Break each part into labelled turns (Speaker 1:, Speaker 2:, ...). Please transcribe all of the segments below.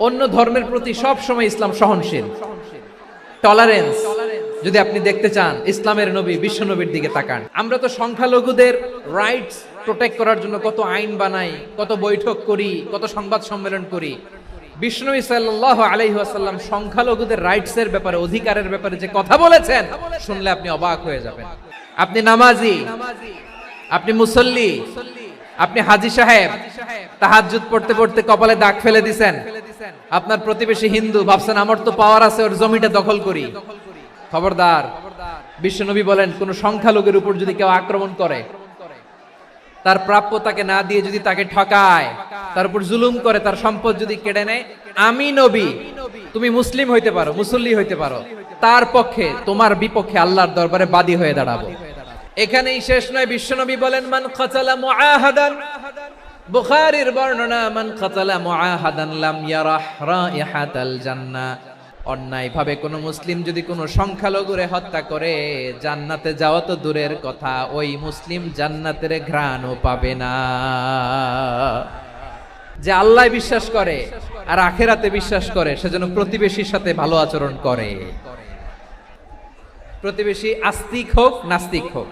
Speaker 1: অন্য ধর্মের প্রতি সব সময় ইসলাম সহনশীল, টলারেন্স। যদি আপনি দেখতে চান ইসলামের নবী বিশ্ব নবীর দিকে তাকান। আমরা তো সংখ্যালঘুদের রাইটস প্রোটেক্ট করার জন্য কত আইন বানাই, কত বৈঠক করি, কত সংবাদ সম্মেলন করি। বিষ্ণু সাল্লাল্লাহু আলাইহি ওয়াসাল্লাম সংখ্যালঘুদের রাইটস এর ব্যাপারে, অধিকারের ব্যাপারে যে কথা বলেছেন, শুনলে আপনি অবাক হয়ে যাবেন। আপনি নামাজি, আপনি মুসল্লি, আপনি হাজী সাহেব, তাহাজ্জুদ পড়তে পড়তে কপালে দাগ ফেলে দিছেন। আপনার প্রতিবেশী হিন্দু, ভাবছেন আমার তো পাওয়ার আছে, ওর জমিটা দখল করি। খবরদার, বিশ্বনবী বলেন কোন সংখ্যালঘুর উপর যদি কেউ আক্রমণ করে, তার প্রাপ্য তাকে না দিয়ে যদি তাকে ঠকায়, তার উপর জুলুম করে, তার সম্পদ যদি কেড়ে নেয়, আমি নবী, তুমি মুসলিম হইতে পারো, মুসল্লি হইতে পারো, তার পক্ষে, তোমার বিপক্ষে আল্লাহর দরবারে বাদী হয়ে দাঁড়াবো। এখানেই শেষ নয়, বিশ্বনবী বলেন মান কাতালা মুআহাদান, বুখারীর বর্ণনা, মান কাতালা মুআহাদান লাম ইয়ারাহ রাইহাতাল জান্নাহ। অন্যায় ভাবে কোন মুসলিম যদি কোন সংখ্যালঘুরে হত্যা করে, জান্নাতে যাওয়া তো দূরের কথা, ওই মুসলিম জান্নাতের ঘ্রাণও পাবে না। যে আল্লাহ বিশ্বাস করে আর আখিরাতে বিশ্বাস করে, সেজন্য প্রতিবেশীর সাথে ভালো আচরণ করে। প্রতিবেশী আস্তিক হোক নাস্তিক হোক,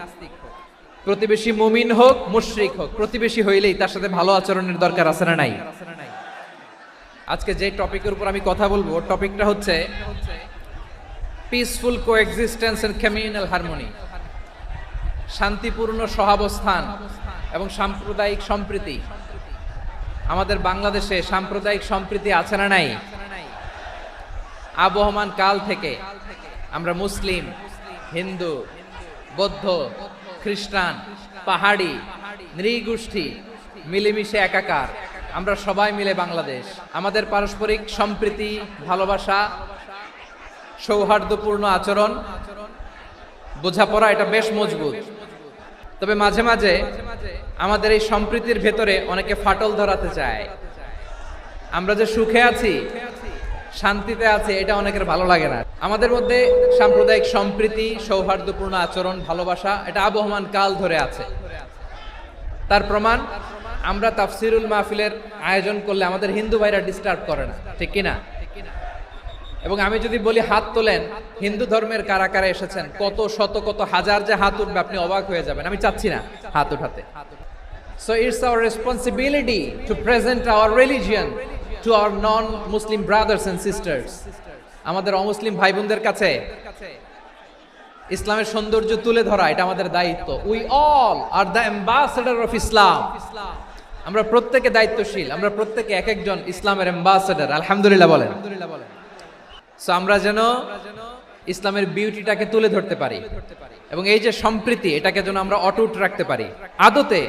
Speaker 1: প্রতিবেশী মুমিন হোক মুশরিক হোক, প্রতিবেশী হইলেই তার সাথে ভালো আচরণের দরকার আছে না নাই? আজকে যে টপিকের উপর আমি কথা বলবো, টপিকটা হচ্ছে peaceful coexistence and communal harmony, শান্তিপূর্ণ সহাবস্থান এবং সাম্প্রদায়িক সম্প্রীতি। আমাদের বাংলাদেশে সাম্প্রদায়িক সম্প্রীতি আছে না নাই? আবহমান কাল থেকে আমরা মুসলিম, হিন্দু, বৌদ্ধ, খ্রিস্টান, পাহাড়ি, নৃগোষ্ঠী মিলেমিশে একাকার, আমরা সবাই মিলে বাংলাদেশ। আমাদের পারস্পরিক সম্প্রীতি, ভালোবাসা, সৌহার্দ্যপূর্ণ আচরণ, বোঝাপড়া, এটা বেশ মজবুত। তবে মাঝে মাঝে আমাদের এই সম্প্রীতির ভেতরে অনেকে ফাটল ধরাতে চায়। আমরা যে সুখে আছি, শান্তিতে আছে, এটা অনেকের ভালো লাগে না। আমাদের মধ্যে সাম্প্রদায়িক সম্প্রীতি, সৌহার্দ্যপূর্ণ আচরণ, ভালোবাসা, এটা আবহমান কাল ধরে আছে। তার প্রমাণ, আমরা তাফসিরুল মাহফিলের আয়োজন করলে আমাদের হিন্দু ভাইরা ডিস্টার্ব করে না, ঠিক কিনা? এবং আমি যদি বলি হাত তোলেন, হিন্দু ধর্মের কারা কারা এসেছেন, কত শত কত হাজার যে হাত উঠবে, আপনি অবাক হয়ে যাবেন। আমি চাচ্ছি না হাত উঠাতে। So it's our responsibility to present our religion to our non-Muslim brothers and sisters. আমাদের অমুসলিম ভাই বোনদের কাছে ইসলামের সৌন্দর্য তুলে ধরা, এটা আমাদের দায়িত্ব। We all are the ambassador of Islam. আমরা প্রত্যেকে দায়িত্বশীল, আমরা প্রত্যেকে এক একজন ইসলামের অ্যাম্বাসেডর। আলহামদুলিল্লাহ বলেন। সো আমরা যেন ইসলামের বিউটিটাকে তুলে ধরতে পারি এবং এই যে সম্প্রীতি, এটাকে যেন আমরা অটুট রাখতে পারি। আদতে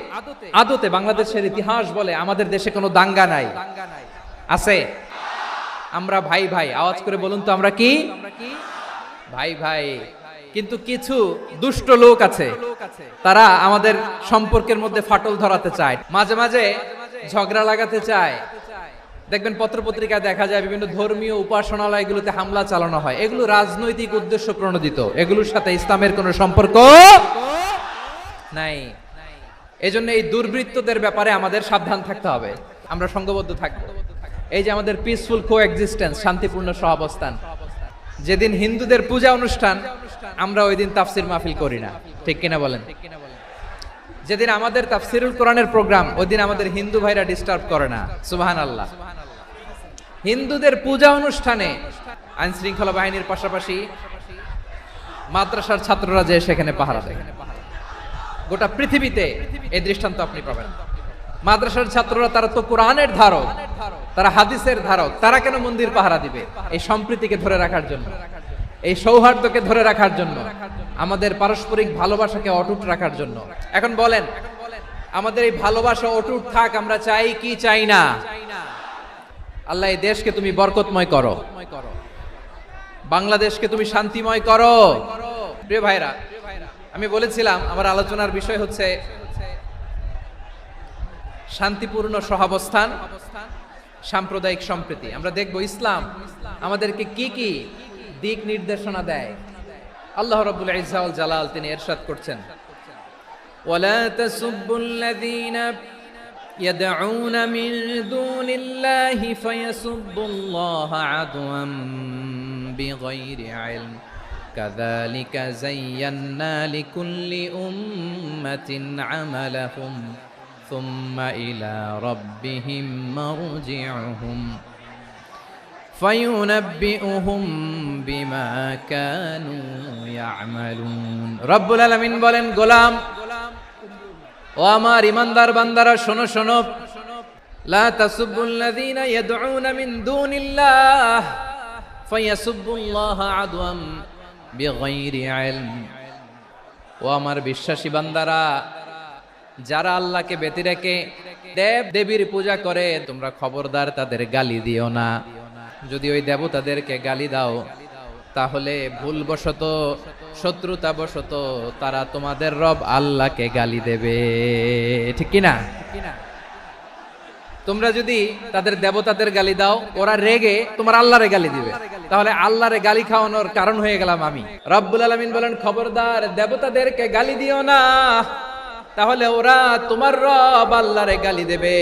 Speaker 1: আদতে বাংলাদেশের ইতিহাস বলে আমাদের দেশে কোনো দাঙ্গা নাই, আছে? আমরা ভাই ভাই, আওয়াজ করে বলুন তো, আমরা কি ভাই ভাই? কিন্তু কিছু দুষ্ট লোক আছে, তারা আমাদের সম্পর্কের মধ্যে ফাটল ধরাতে চায়, মাঝে মাঝে ঝগড়া লাগাতে চায়। দেখবেন পত্রপত্রিকায় দেখা যায় বিভিন্ন ধর্মীয় উপাসনালয়গুলোতে হামলা চালানো হয়। এগুলো রাজনৈতিক উদ্দেশ্য প্রণোদিত, এগুলোর সাথে ইসলামের কোনো সম্পর্ক নাই। এজন্য এই দুর্বৃত্তদের ব্যাপারে আমাদের সাবধান থাকতে হবে, আমরা সংঘবদ্ধ থাকবো। এই যে আমাদের পিসফুল কোএক্সিস্টেন্স, শান্তিপূর্ণ সহাবস্থান। যেদিন হিন্দুদের পূজা অনুষ্ঠান, আমরা ওই দিন তাফসির মাহফিল করি না, ঠিক কিনা বলেন? যেদিন আমাদের তাফসিরুল কোরআনের প্রোগ্রাম, ওই দিন আমাদের হিন্দু ভাইরা ডিস্টার্ব করে না। সুবহানাল্লাহ। হিন্দুদের পূজা অনুষ্ঠানে আইন শৃঙ্খলা বাহিনীর পাশাপাশি মাদ্রাসার ছাত্ররা যে সেখানে পাহারা দেয়। গোটা পৃথিবীতে এই দৃষ্টান্ত আপনি পাবেন। মাদ্রাসার ছাত্ররা, তারা তো কোরআনের ধারক, তারা হাদিসের ধারক, তারা কেন মন্দির পাহারা দিবে? এই সম্প্রীতিকে ধরে রাখার জন্য, এই সৌহার্দ্যকে ধরে রাখার জন্য, আমাদের পারস্পরিক ভালোবাসাকে অটুট রাখার জন্য। এখন বলেন, আমাদের এই ভালোবাসা অটুট থাক, আমরা চাই কি চাই না? আল্লাহ এই দেশকে তুমি বরকতময় করো, বাংলাদেশকে তুমি শান্তিময় করো। প্রিয় ভাইরা, আমি বলেছিলাম আমার আলোচনার বিষয় হচ্ছে শান্তিপূর্ণ সহাবস্থান, সাম্প্রদায়িক সম্প্রীতি। আমরা দেখব ইসলাম আমাদেরকে কি কি দিক নির্দেশনা দেয়। আল্লাহ রাব্বুল ইজ্জা ওয়াল জালাল তিনি ইরশাদ করছেন, ওয়ালা তাসুব্বুল্লাযীনা يدعون من دون الله فيسبوا الله عدوا بغير علم كذلك زينا لكل أمة عملهم ثم إلى ربهم مرجعهم فينبئهم بما كانوا يعملون رب العالمين বলেন গোলাম ও আমার ইমানদার বান্দারা শোনো শোনো লা তাসুবুল্লাযীনা ইয়াদউনা মিন দুনিল্লাহ ফায়াসুবুল্লাহা আদওয়াম বিগাইরি ইলম ও আমার বিশ্বাসী বান্দারা যারা আল্লাহকে ব্যতি রেখে দেব দেবীর পূজা করে তোমরা খবরদার তাদের গালি দিও না যদি ওই দেবতাদেরকে গালি দাও তাহলে ভুলবশত শত্রুতাবশত তারা তোমাদের রব আল্লাহকে গালি দেবে ঠিক কি না তোমরা যদি তাদের দেবতাদের গালি দাও ওরা রেগে তোমার আল্লাহরে গালি দিবে তাহলে আল্লাহরে গালি খাওয়ানোর কারণ হয়ে গেলাম আমি রব্বুল আলামিন বলেন খবরদার দেবতাদেরকে গালি দিও না তাহলে ওরা তোমার রব আল্লাহরে গালি দেবে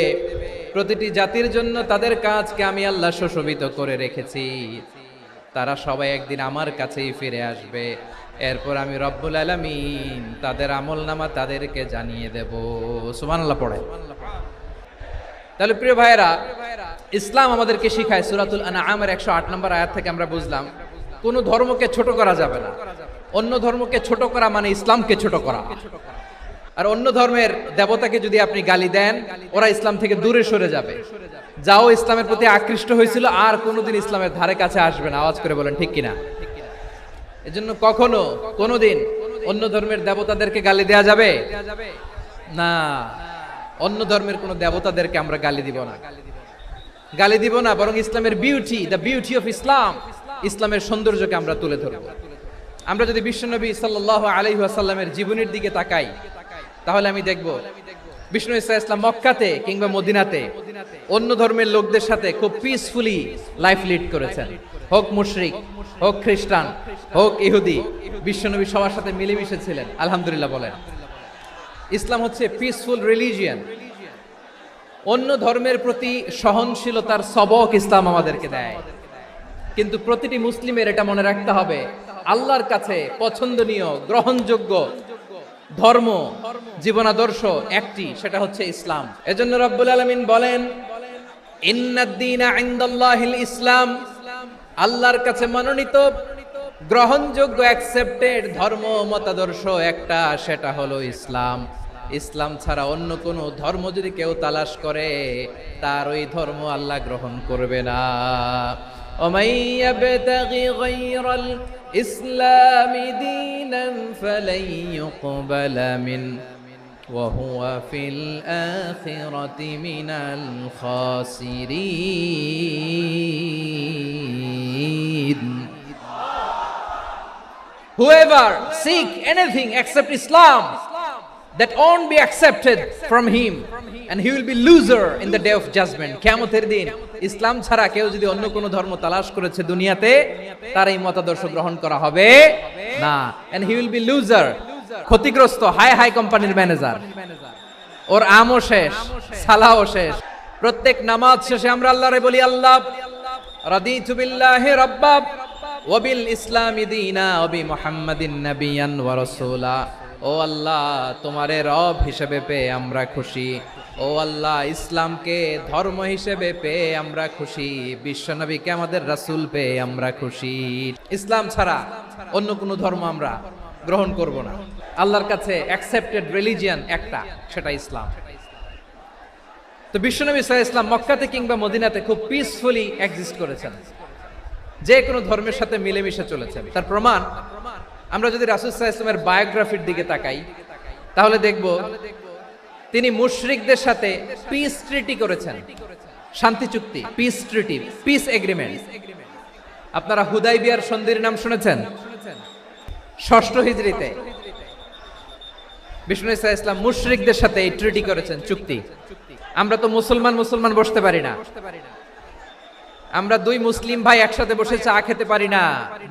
Speaker 1: প্রতিটি জাতির জন্য তাদের কাজকে আমি আল্লাহ সুশোভিত করে রেখেছি তারা সবাই একদিন আমার কাছেই ফিরে আসবে এরপর আমি রব্বুল আলামিন তাদের আমলনামা তাদেরকে জানিয়ে দেব সুবহানাল্লাহ পড়ে তাহলে প্রিয় ভাইরা ইসলাম আমাদেরকে শিখায় সূরাতুল আনআমের 108 নম্বর আয়াত থেকে আমরা বুঝলাম কোন ধর্মকে ছোট করা যাবে না অন্য ধর্মকে ছোট করা মানে ইসলামকে ছোট করা আর অন্য ধর্মের দেবতাকে যদি আপনি গালি দেন ওরা ইসলাম থেকে দূরে সরে যাবে যাও ইসলামের প্রতি আকৃষ্ট হয়েছিল আর কোনোদিন ইসলামের ধারে কাছে আসবে না আওয়াজ করে বলেন ঠিক কিনা এজন্য কখনো কোনোদিন অন্য ধর্মের দেবতাদেরকে গালি দেয়া যাবে না অন্য ধর্মের কোন দেবতাদেরকে আমরা গালি দিব না বরং ইসলামের beauty the beauty of Islam ইসলামের সৌন্দর্যকে আমরা তুলে ধরব আমরা যদি বিশ্বনবী সাল্লাল্লাহু আলাইহি ওয়াসাল্লামের জীবনের দিকে তাকাই তাহলে আমি দেখব বিষ্ণু ঈসা ইসলাম মক্কাতে কিংবা মদিনাতে অন্য ধর্মের লোকদের সাথে খুব পিসফুলি লাইফ লিড করেছেন হোক মুশরিক হোক খ্রিস্টান হোক ইহুদি বিশ্বনবী সবার সাথে মিলেমিশে ছিলেন আলহামদুলিল্লাহ বলেন ইসলাম হচ্ছে পিসফুল রিলিজিয়ন অন্য ধর্মের প্রতি সহনশীলতার সবক ইসলাম আমাদেরকে দেয় কিন্তু প্রতিটি মুসলিমের এটা মনে রাখতে হবে আল্লাহর কাছে পছন্দনীয় গ্রহণযোগ্য ধর্ম জীবনাদর্শ একটি সেটা হচ্ছে ইসলাম এজন্য রব্বুল আলামিন বলেন ইন্নাদ-দীনা ইনদাল্লাহিল ইসলাম আল্লাহর কাছে মনোনীত গ্রহণযোগ্য অ্যাকসেপ্টেড ধর্ম মতাদর্শ একটা সেটা হলো ইসলাম ইসলাম ছাড়া অন্য কোনো ধর্ম যদি কেউ তালাশ করে তার ওই ধর্ম আল্লাহ গ্রহণ করবে না ومن يبتغي غير الإسلام دينا فلن يقبل منه وهو في الآخرة من الخاسرين Whoever seek anything except Islam that won't be accepted from him and he will be loser in the day of judgment কিয়ামতের দিন ইসলাম ছাড়া কেউ যদি অন্য কোন ধর্ম তালাশ করেছে দুনিয়াতে তার এই মতাদর্শ গ্রহণ করা হবে না and he will be loser ক্ষতিগ্রস্ত হাই কোম্পানির ম্যানেজার ওর আমও শেষ সালাও শেষ প্রত্যেক নামাজ শেষে আমরা আল্লাহরে বলি আল্লাহ রাদিতু বিল্লাহি রাব্বা ওয়া বিল ইসলামি দীনা ওয়া বি মুহাম্মাদিন নাবিয়ান ওয়া রাসূলা ও আল্লাহ তোমারে রব হিসেবে পেয়ে আমরা খুশি ও আল্লাহ ইসলামকে ধর্ম হিসেবে পেয়ে আমরা খুশি বিশ্বনবীকে আমাদের রাসূল পেয়ে আমরা খুশি ইসলাম ছাড়া অন্য কোনো ধর্ম আমরা গ্রহণ করব না আল্লাহর কাছে অ্যাকসেপ্টেড রিলিজিয়ন একটা সেটা ইসলাম তো বিশ্বনবী সাল্লাল্লাহু আলাইহি ওয়াসাল্লাম মক্কাতে কিংবা মদিনাতে খুব পিসফুলি এক্সিস্ট করেছেন যে কোনো ধর্মের সাথে মিলেমিশে চলেছেন তার প্রমাণ আমরা যদি রাসূল সাল্লাল্লাহু আলাইহি ওয়াসাল্লামের বায়োগ্রাফির দিকে তাকাই তাহলে দেখব তিনি মুশরিকদের সাথে পিস ট্রিটি করেছেন শান্তি চুক্তি পিস ট্রিটি পিস এগ্রিমেন্ট আপনারা হুদাইবিয়ার সন্ধির নাম শুনেছেন 6ষ্ঠ হিজরিতে বিষ্ণু ঈসা ইসলাম মুশরিকদের সাথে এই ট্রিটি করেছেন চুক্তি আমরা তো মুসলমান বসতে পারি না আমরা দুই মুসলিম ভাই একসাথে বসে চা খেতে পারি না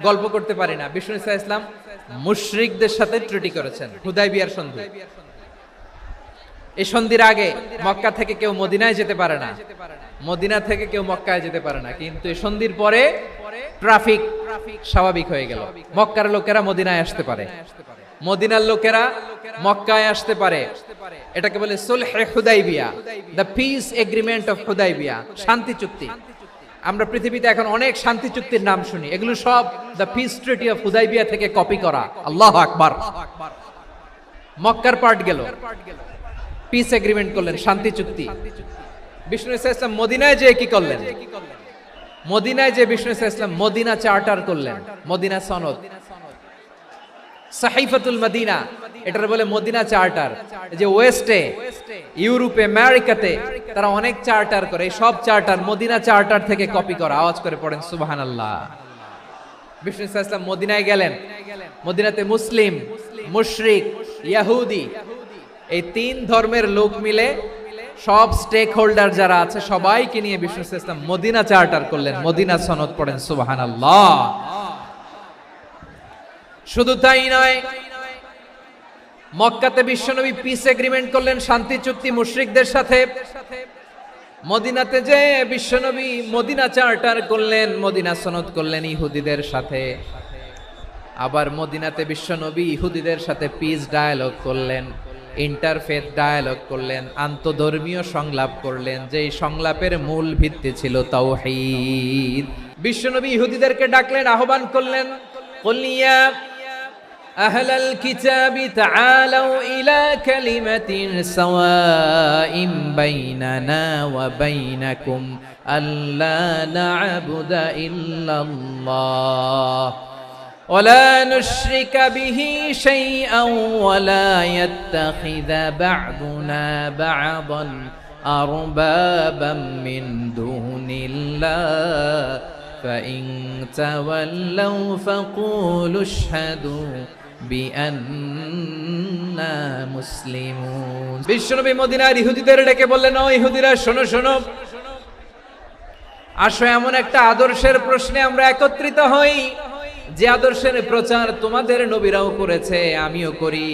Speaker 1: গল্প করতে পারি না বিষ্ণু ঈসা ইসলাম মুশরিকদের সাথে ট্রিটি করেছেন হুদাইবিয়ার সন্ধি এই সন্ধির আগে মক্কা থেকে কেউ মদিনায় যেতে পারে না, মদিনা থেকে কেউ মক্কায় যেতে পারে না, কিন্তু এই সন্ধির পরে ট্রাফিক স্বাভাবিক হয়ে গেল। মক্কার লোকেরা মদিনায় আসতে পারে, মদিনার লোকেরা মক্কায় আসতে পারে। এটাকে বলে সুলহে হুদাইবিয়া, the peace agreement of Hudaibiya, শান্তি চুক্তি। আমরা পৃথিবীতে এখন অনেক শান্তি চুক্তির নাম শুনি, এগুলো সব the piece treaty of Hudaibiya থেকে কপি করা। আল্লাহু আকবার। মক্কার পার্ট গেল, পিস এগ্রিমেন্ট করলেন, শান্তি চুক্তি। বিষ্ণু ইসলাম মদিনায় যে কি করলেন? মদিনায় যে বিষ্ণু ইসলাম মদিনা চার্টার করলেন, মদিনা সনদ, সাহিফাতুল মদিনা, এটার বলে মদিনা চার্টার। যে ওয়েস্টে, ইউরোপে, আমেরিকাতে তারা অনেক চার্টার করে, এই সব চার্টার মদিনা চার্টার থেকে কপি করা। আওয়াজ করে পড়েন সুবহানাল্লাহ। বিষ্ণু ইসলাম মদিনায় গেলেন, মদিনাতে মুসলিম, মুশরিক, ইহুদি, এই তিন ধর্মের লোক মিলে সব স্টেক হোল্ডার যারা আছে সবাইকে নিয়ে বিষ্ণু ইসলাম মদিনা চার্টার করলেন, মদিনা সনদ। পড়েন সুবহানাল্লাহ। শুধু তাই নয়, মক্কাতে বিশ্বনবী পিস এগ্রিমেন্ট করলেন, শান্তি চুক্তি মুশরিকদের সাথে। মদিনাতে যে বিশ্বনবী মদিনা চার্টার করলেন, মদিনা সনদ করলেন ইহুদিদের সাথে। আবার মদিনাতে বিশ্বনবী ইহুদিদের সাথে পিস ডায়ালগ করলেন, ইন্টারফেথ ডায়ালগ করলেন, আন্তধর্মীয় সংলাপ করলেন, যেই সংলাপের মূল ভিত্তি ছিল তাওহীদ। বিশ্বনবী ইহুদিদেরকে ডাকলেন, আহ্বান করলেন, কুল ইয়া আহলাল কিতাবি তাআলাউ ইলা কালিমাতিন সাওয়াইন বাইনানা ওয়া বাইনাকুম আল্লা না'বুদা ইল্লাল্লাহ ولا نشرك به شيئا ولا يتخذ بعضنا بعضا أربابا من دون الله فإن تولوا فقولوا اشهدوا بأننا مسلمون। বিশ্বনবী মদিনার ইহুদিদের ডেকে বললেন, ও ইহুদিরা, শোনো শোনো, আসো এমন একটা আদর্শের প্রশ্নে আমরা একত্রিত হই যে আদর্শের প্রচার তোমাদের নবীরাও করেছে, আমিও করি।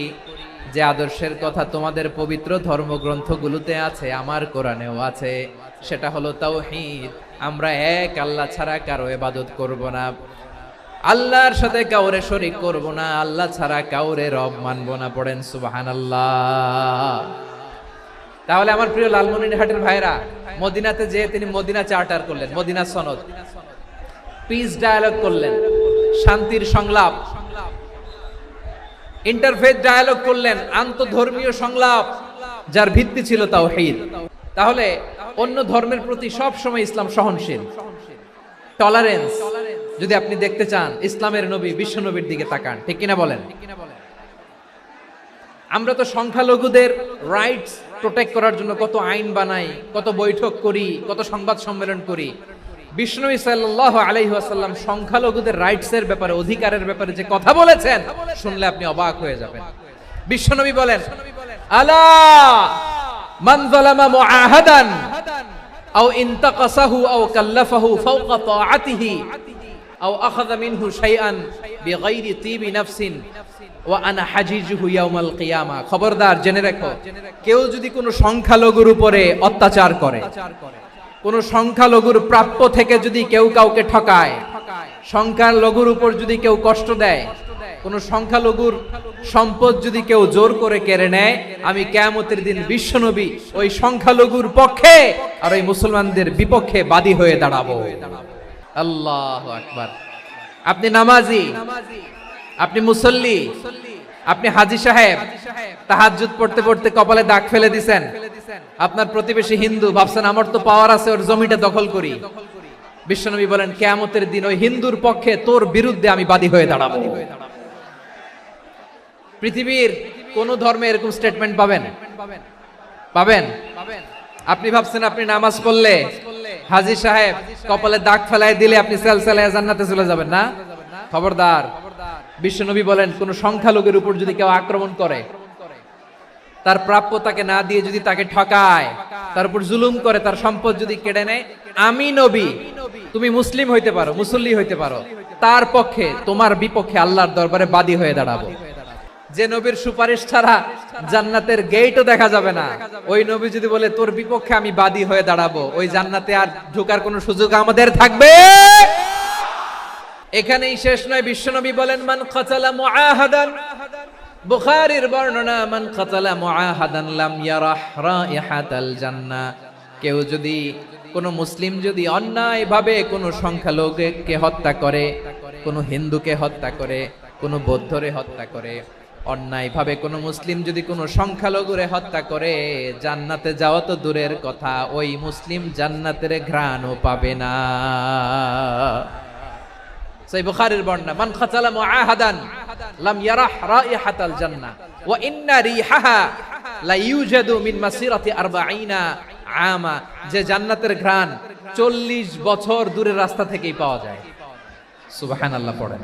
Speaker 1: যে আদর্শের কথা তোমাদের পবিত্র ধর্মগ্রন্থগুলোতে আছে, আমার কোরআনেও আছে, সেটা হলো তাওহীদ। আমরা এক আল্লাহ ছাড়া কারো ইবাদত করব না, আল্লাহর সাথে কাউরে শরীক করব না, আল্লাহ ছাড়া কাউরে রব মানব না। পড়েন সুবহানাল্লাহ। তাহলে আমার প্রিয় লালমনিরহাটের ভাইরা, মদিনাতে যে তিনি মদিনা চার্টার করলেন, মদিনা সনদ, পিস ডায়ালগ করলেন, শান্তির সংলাপ, ইন্টারফেথ ডায়ালগ করলেন, আন্তধর্মীয় সংলাপ, যার ভিত্তি ছিল তাওহীদ। তাহলে অন্য ধর্মের প্রতি সব সময় ইসলাম সহনশীল, টলারেন্স। যদি আপনি দেখতে চান ইসলামের নবী বিশ্ব নবীর দিকে তাকান, ঠিক কিনা বলেন? আমরা তো সংখ্যালঘুদের রাইটস প্রোটেক্ট করার জন্য কত আইন বানাই, কত বৈঠক করি, কত সংবাদ সম্মেলন করি। বিষ্ণু সাল্লাল্লাহু আলাইহি ওয়াসাল্লাম সংখ্যালঘুদের রাইটসের ব্যাপারে, অধিকারের ব্যাপারে যে কথা বলেছেন, শুনলে আপনি অবাক হয়ে যাবেন। বিশ্বনবী বলেন, আলা মান যালামা মুআহাদান আও ইনতাকাসাহু আও কাল্লাফাহু ফাওকা তাআতিহি আও আখাযা মিনহু শাইআন বিগাইরি তিবি নাফসিন ওয়া আনা হাজিজুহু ইয়াউমাল কিয়ামা। খবরদার, জেনে রাখো, কেউ যদি কোনো সংখ্যালঘুর উপরে অত্যাচার করে, কোন সংখ্যালঘুর প্রাপ্য থেকে যদি কেউ কাউকে ঠকায়, সংখ্যালঘুর উপর যদি কেউ কষ্ট দেয়, কোন সংখ্যালঘুর সম্পদ যদি কেউ জোর করে কেড়ে নেয়, আমি কিয়ামতের দিন বিশ্বনবী ওই সংখ্যালঘুর পক্ষে আর ওই মুসলমানদের বিপক্ষে বাদী হয়ে দাঁড়াবো। আল্লাহু আকবার। আপনি নামাজি, আপনি মুসল্লি, আপনি হাজী সাহেব, তাহাজ্জুদ পড়তে পড়তে কপালে দাগ ফেলে দিছেন, আপনার প্রতিবেশী হিন্দু, ভাবছেন আমার তো পাওয়ার আছে, ওর জমিটা দখল করি। বিশ্বনবী বলেন, কিয়ামতের দিন ওই হিন্দুর পক্ষে তোর বিরুদ্ধে আমি বাদী হয়ে দাঁড়াবো। পৃথিবীর কোন ধর্মে এরকম স্টেটমেন্ট পাবেন? পাবেন? আপনি ভাবছেন আপনি নামাজ পড়লে হাজী সাহেব কপালে দাগ ফেলায় দিলে আপনি সেলসেলায় জান্নাতে চলে যাবেন না? খবরদার। বিশ্বনবী বলেন, কোন সংখ্যালঘুর উপর যদি কেউ আক্রমণ করে, তার প্রাপ্য তাকে না দিয়ে যদি তাকে ঠকায়, তার উপর জুলুম করে, তার সম্পদ যদি কেড়ে নেয়, আমি নবী, তুমি মুসলিম হইতে পারো, মুসল্লি হইতে পারো, তার পক্ষে তোমার বিপক্ষে আল্লাহর দরবারে বাদী হয়ে দাঁড়াবো। যে নবীর সুপারিশ ছাড়া জান্নাতের গেটও দেখা যাবে না, ওই নবী যদি বলে তোর বিপক্ষে আমি বাদী হয়ে দাঁড়াবো, ওই জান্নাতে আর ঢোকার কোনো সুযোগ আমাদের থাকবে? এখানেই শেষ নয়, বিশ্বনবী বলেন মান কাতালা মুআহাদান, বুখারীর বর্ণনা, মান কাতালা মুআহাদান লাম ইয়ারাহ রাইহাতাল জান্নাহ। কেউ যদি, কোন মুসলিম যদি অন্যায়ভাবে কোনো সংখ্যালঘুকে হত্যা করে, কোনো হিন্দুকে হত্যা করে, কোনো বৌদ্ধরে হত্যা করে, অন্যায়ভাবে কোনো মুসলিম যদি কোনো সংখ্যালঘুরে হত্যা করে, জান্নাতে যাওয়া তো দূরের কথা, ওই মুসলিম জান্নাতের ঘ্রাণও পাবে না। সেই বুখারীর বর্ণনা, মান কাতালা মুআহাদান লাম ইয়ারাহ রাইহাতাল জান্নাহ ওয়া ইন্না রিহাহা লা ইউজাদু মিন মাসিরাতি 40 আমা। যে জান্নাতের ঘ্রাণ 40 বছর দূরের রাস্তা থেকেই পাওয়া যায়। সুবহানাল্লাহ পড়েন।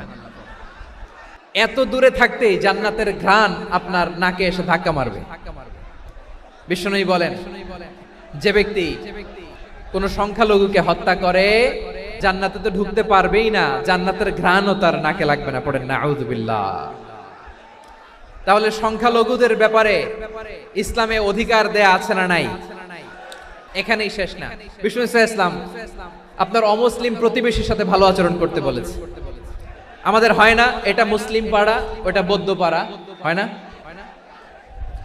Speaker 1: এত দূরে থাকতেই জান্নাতের ঘ্রাণ আপনার নাকে এসে ধাক্কা মারবে। বিশ্বনবী বলেন, যে ব্যক্তি কোন সংখ্যালঘুকে হত্যা করে জান্নাতে তো ঢুকতে পারবেই না, জান্নাতের ঘ্রাণও তার নাকে লাগবে না। পড়েন নাউযুবিল্লাহ। তাহলে সংখ্যালঘুদের ব্যাপারে ইসলামে অধিকার দেয়া আছে না নাই? এখানেই শেষ না, বিষ্ণু ইসলাম আপনার অমুসলিম প্রতিবেশীর সাথে ভালো আচরণ করতে বলেছে। আমাদের হয় না, এটা মুসলিম পাড়া, ওটা বৌদ্ধ পাড়া, হয় না?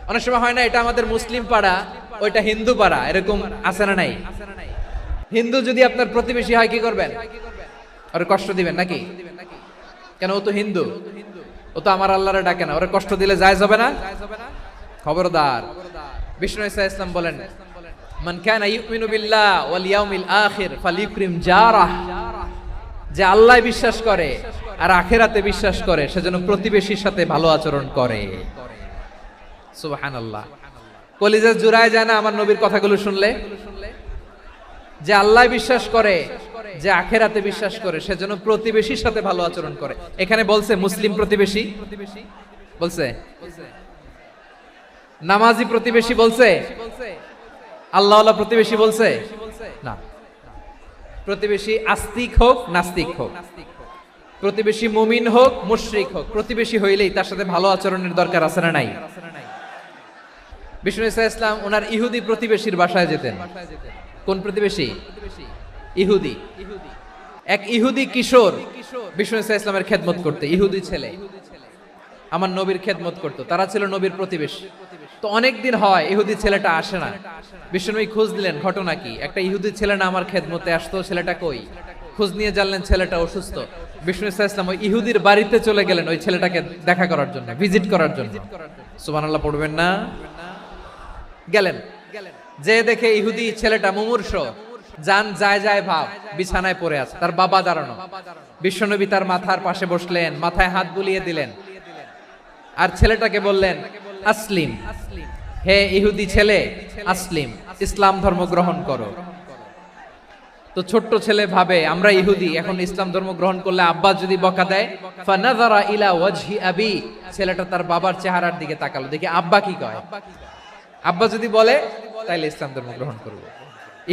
Speaker 1: অনেক সময় হয় না, এটা আমাদের মুসলিম পাড়া, ওইটা হিন্দু পাড়া, এরকম আছে না নাই? হিন্দু যদি আপনার প্রতিবেশী হয় কি করবেন? ওর কষ্ট দিবেন নাকি? কেন? ও তো হিন্দু, ও তো আমার আল্লাহরে ডাকে না, ওরে কষ্ট দিলে জায়েজ হবে না? খবরদার। বিষ্ণু ইসলাম বলেন, মান কানা ইউমিনু বিল্লাহ ওয়াল ইয়াউমিল আখির ফালিউকরিম জারাহ। যে আল্লাহ বিশ্বাস করে আর আখিরাতে বিশ্বাস করে, সেজন্য প্রতিবেশীর সাথে ভালো আচরণ করে। সুবহানাল্লাহ। কলিজা জুড়ায় যায় না আমার নবীর কথাগুলো শুনলে? যে আল্লাহ বিশ্বাস করে, যে আখিরাতে বিশ্বাস করে, সেজন্য প্রতিবেশীর সাথে ভালো আচরণ করে। এখানে বলছে মুসলিম প্রতিবেশী বলছে, নামাজি প্রতিবেশী বলছে, আল্লাহওয়ালা প্রতিবেশী বলছে না। প্রতিবেশী আস্তিক হোক নাস্তিক হোক, প্রতিবেশী মুমিন হোক মুশরিক হোক, প্রতিবেশী হইলেই তার সাথে ভালো আচরণের দরকার আছে না নাই? বিষ্ণু ইসলাম ওনার ইহুদি প্রতিবেশীর বাসায় যেতেন। কোন প্রতিবেশী? ইহুদি। এক ইহুদি কিশোর বিষ্ণু ইসলামের খেদমত করতে, ইহুদি ছেলে আমার নবীর খেদমত করতো, তারা ছিল নবীর প্রতিবেশী। তো অনেক দিন হয় ইহুদি ছেলেটা আসে না। বিশ্বনবী খোঁজ দিলেন, ঘটনা কি? একটা ইহুদি ছেলে না আমার খেদমতে আসতো, ছেলেটা কই? খোঁজ নিয়ে জানলেন ছেলেটা অসুস্থ। বিষ্ণু ইসলাম ওই ইহুদির বাড়িতে চলে গেলেন ওই ছেলেটাকে দেখা করার জন্য, ভিজিট করার জন্য। সুবহানাল্লাহ পড়বেন না? গেলেন, যে দেখে ইহুদি ছেলেটা মুমূর্ষ, জান যায় যায় ভাব, বিছানায় পড়ে আছে, তার বাবা দাঁড়ানো। বিশ্বনবী তার মাথার পাশে বসলেন, মাথায় হাত বুলিয়ে দিলেন, আর ছেলেটাকে বললেন আসলিম, হে ইহুদি ছেলে আসলিম, ইসলাম ধর্ম গ্রহণ করো। তো ছোট্ট ছেলে ভাবে আমরা ইহুদি, এখন ইসলাম ধর্ম গ্রহণ করলে আব্বা যদি বকা দেয়। ফানাযারা ইলা ওয়াজহি আবি, ছেলেটা তার বাবার চেহারার দিকে তাকালো, দেখি আব্বা কি কয়। আব্বা যদি বলে তাইলে ইসলাম ধর্ম গ্রহণ করব।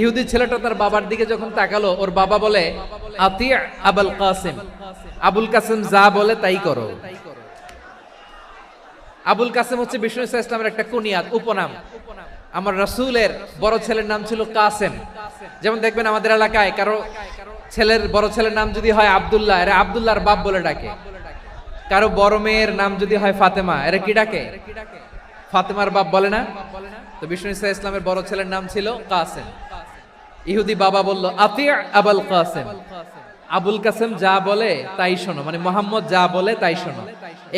Speaker 1: ইহুদি ছেলেটা তার বাবার দিকে যখন তাকালো, ওর বাবা বলে আতি আবুল কাসিম, আবুল কাসিম যা বলে তাই করো। আবুল কাসিম হচ্ছে বিষ্ণু ইসলামের একটা কুনিয়াত, উপনাম। আমার রাসূলের বড় ছেলের নাম ছিল কাসেম। যেমন দেখবেন আমাদের এলাকায় কারো ছেলের বড় ছেলের নাম যদি হয় আব্দুল্লাহ, এরা আব্দুল্লাহর বাপ বলে ডাকে। কারো বড় মেয়ের নাম যদি হয় ফাতেমা, এরা কি ডাকে? ফাতেমার বাপ বলে না? তো বিষ্ণু ইসলামের বড় ছেলের নাম ছিল কাসেম। ইহুদি বাবা বলল আতি আবুল কাসেম, আবুল কাসেম যা বলে তাই শোনো, মানে মোহাম্মদ যা বলে তাই শোনো।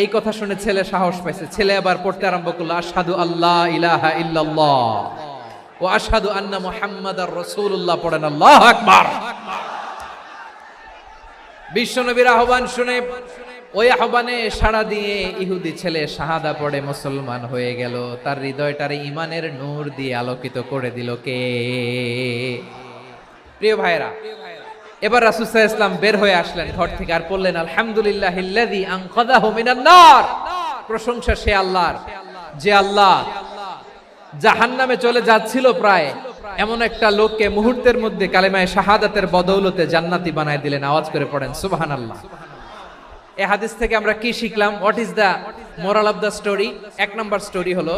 Speaker 1: এই কথা শুনে ছেলে সাহস পাইছে, ছেলে আবার পড়তে আরম্ভ করলো আশহাদু আল্লাহ ইলাহা ইল্লাল্লাহ ওয়া আশহাদু আন্না মুহাম্মাদার রাসূলুল্লাহ। পড়েন আল্লাহু আকবার। বিশ্বনবীর আহ্বান শুনে ওই আহ্বানে সাড়া দিয়ে ইহুদি ছেলে শাহাদা পড়ে মুসলমান হয়ে গেল। তার হৃদয়টারে ইমানের নূর দিয়ে আলোকিত করে দিল কে? প্রিয় ভাইরা, এবার রাসূল সাল্লাল্লাহু আলাইহি ওয়াসাল্লাম বের হয়ে আসলেন ঘর থেকে, আর বললেন আলহামদুলিল্লাহিল্লাযী আনকাযাহু মিনান নার। প্রশংসা সে আল্লাহর, যে আল্লাহ জাহান্নামে চলে যাচ্ছিল প্রায় এমন একটা লোককে মুহূর্তের মধ্যে কালেমায়ে শাহাদাতের বদৌলতে জান্নাতি বানায় দিলেন। আওয়াজ করে পড়েন সুবহানাল্লাহ। এই হাদিস থেকে আমরা কি শিখলাম? What is the moral of the story? এক নম্বর স্টোরি হলো,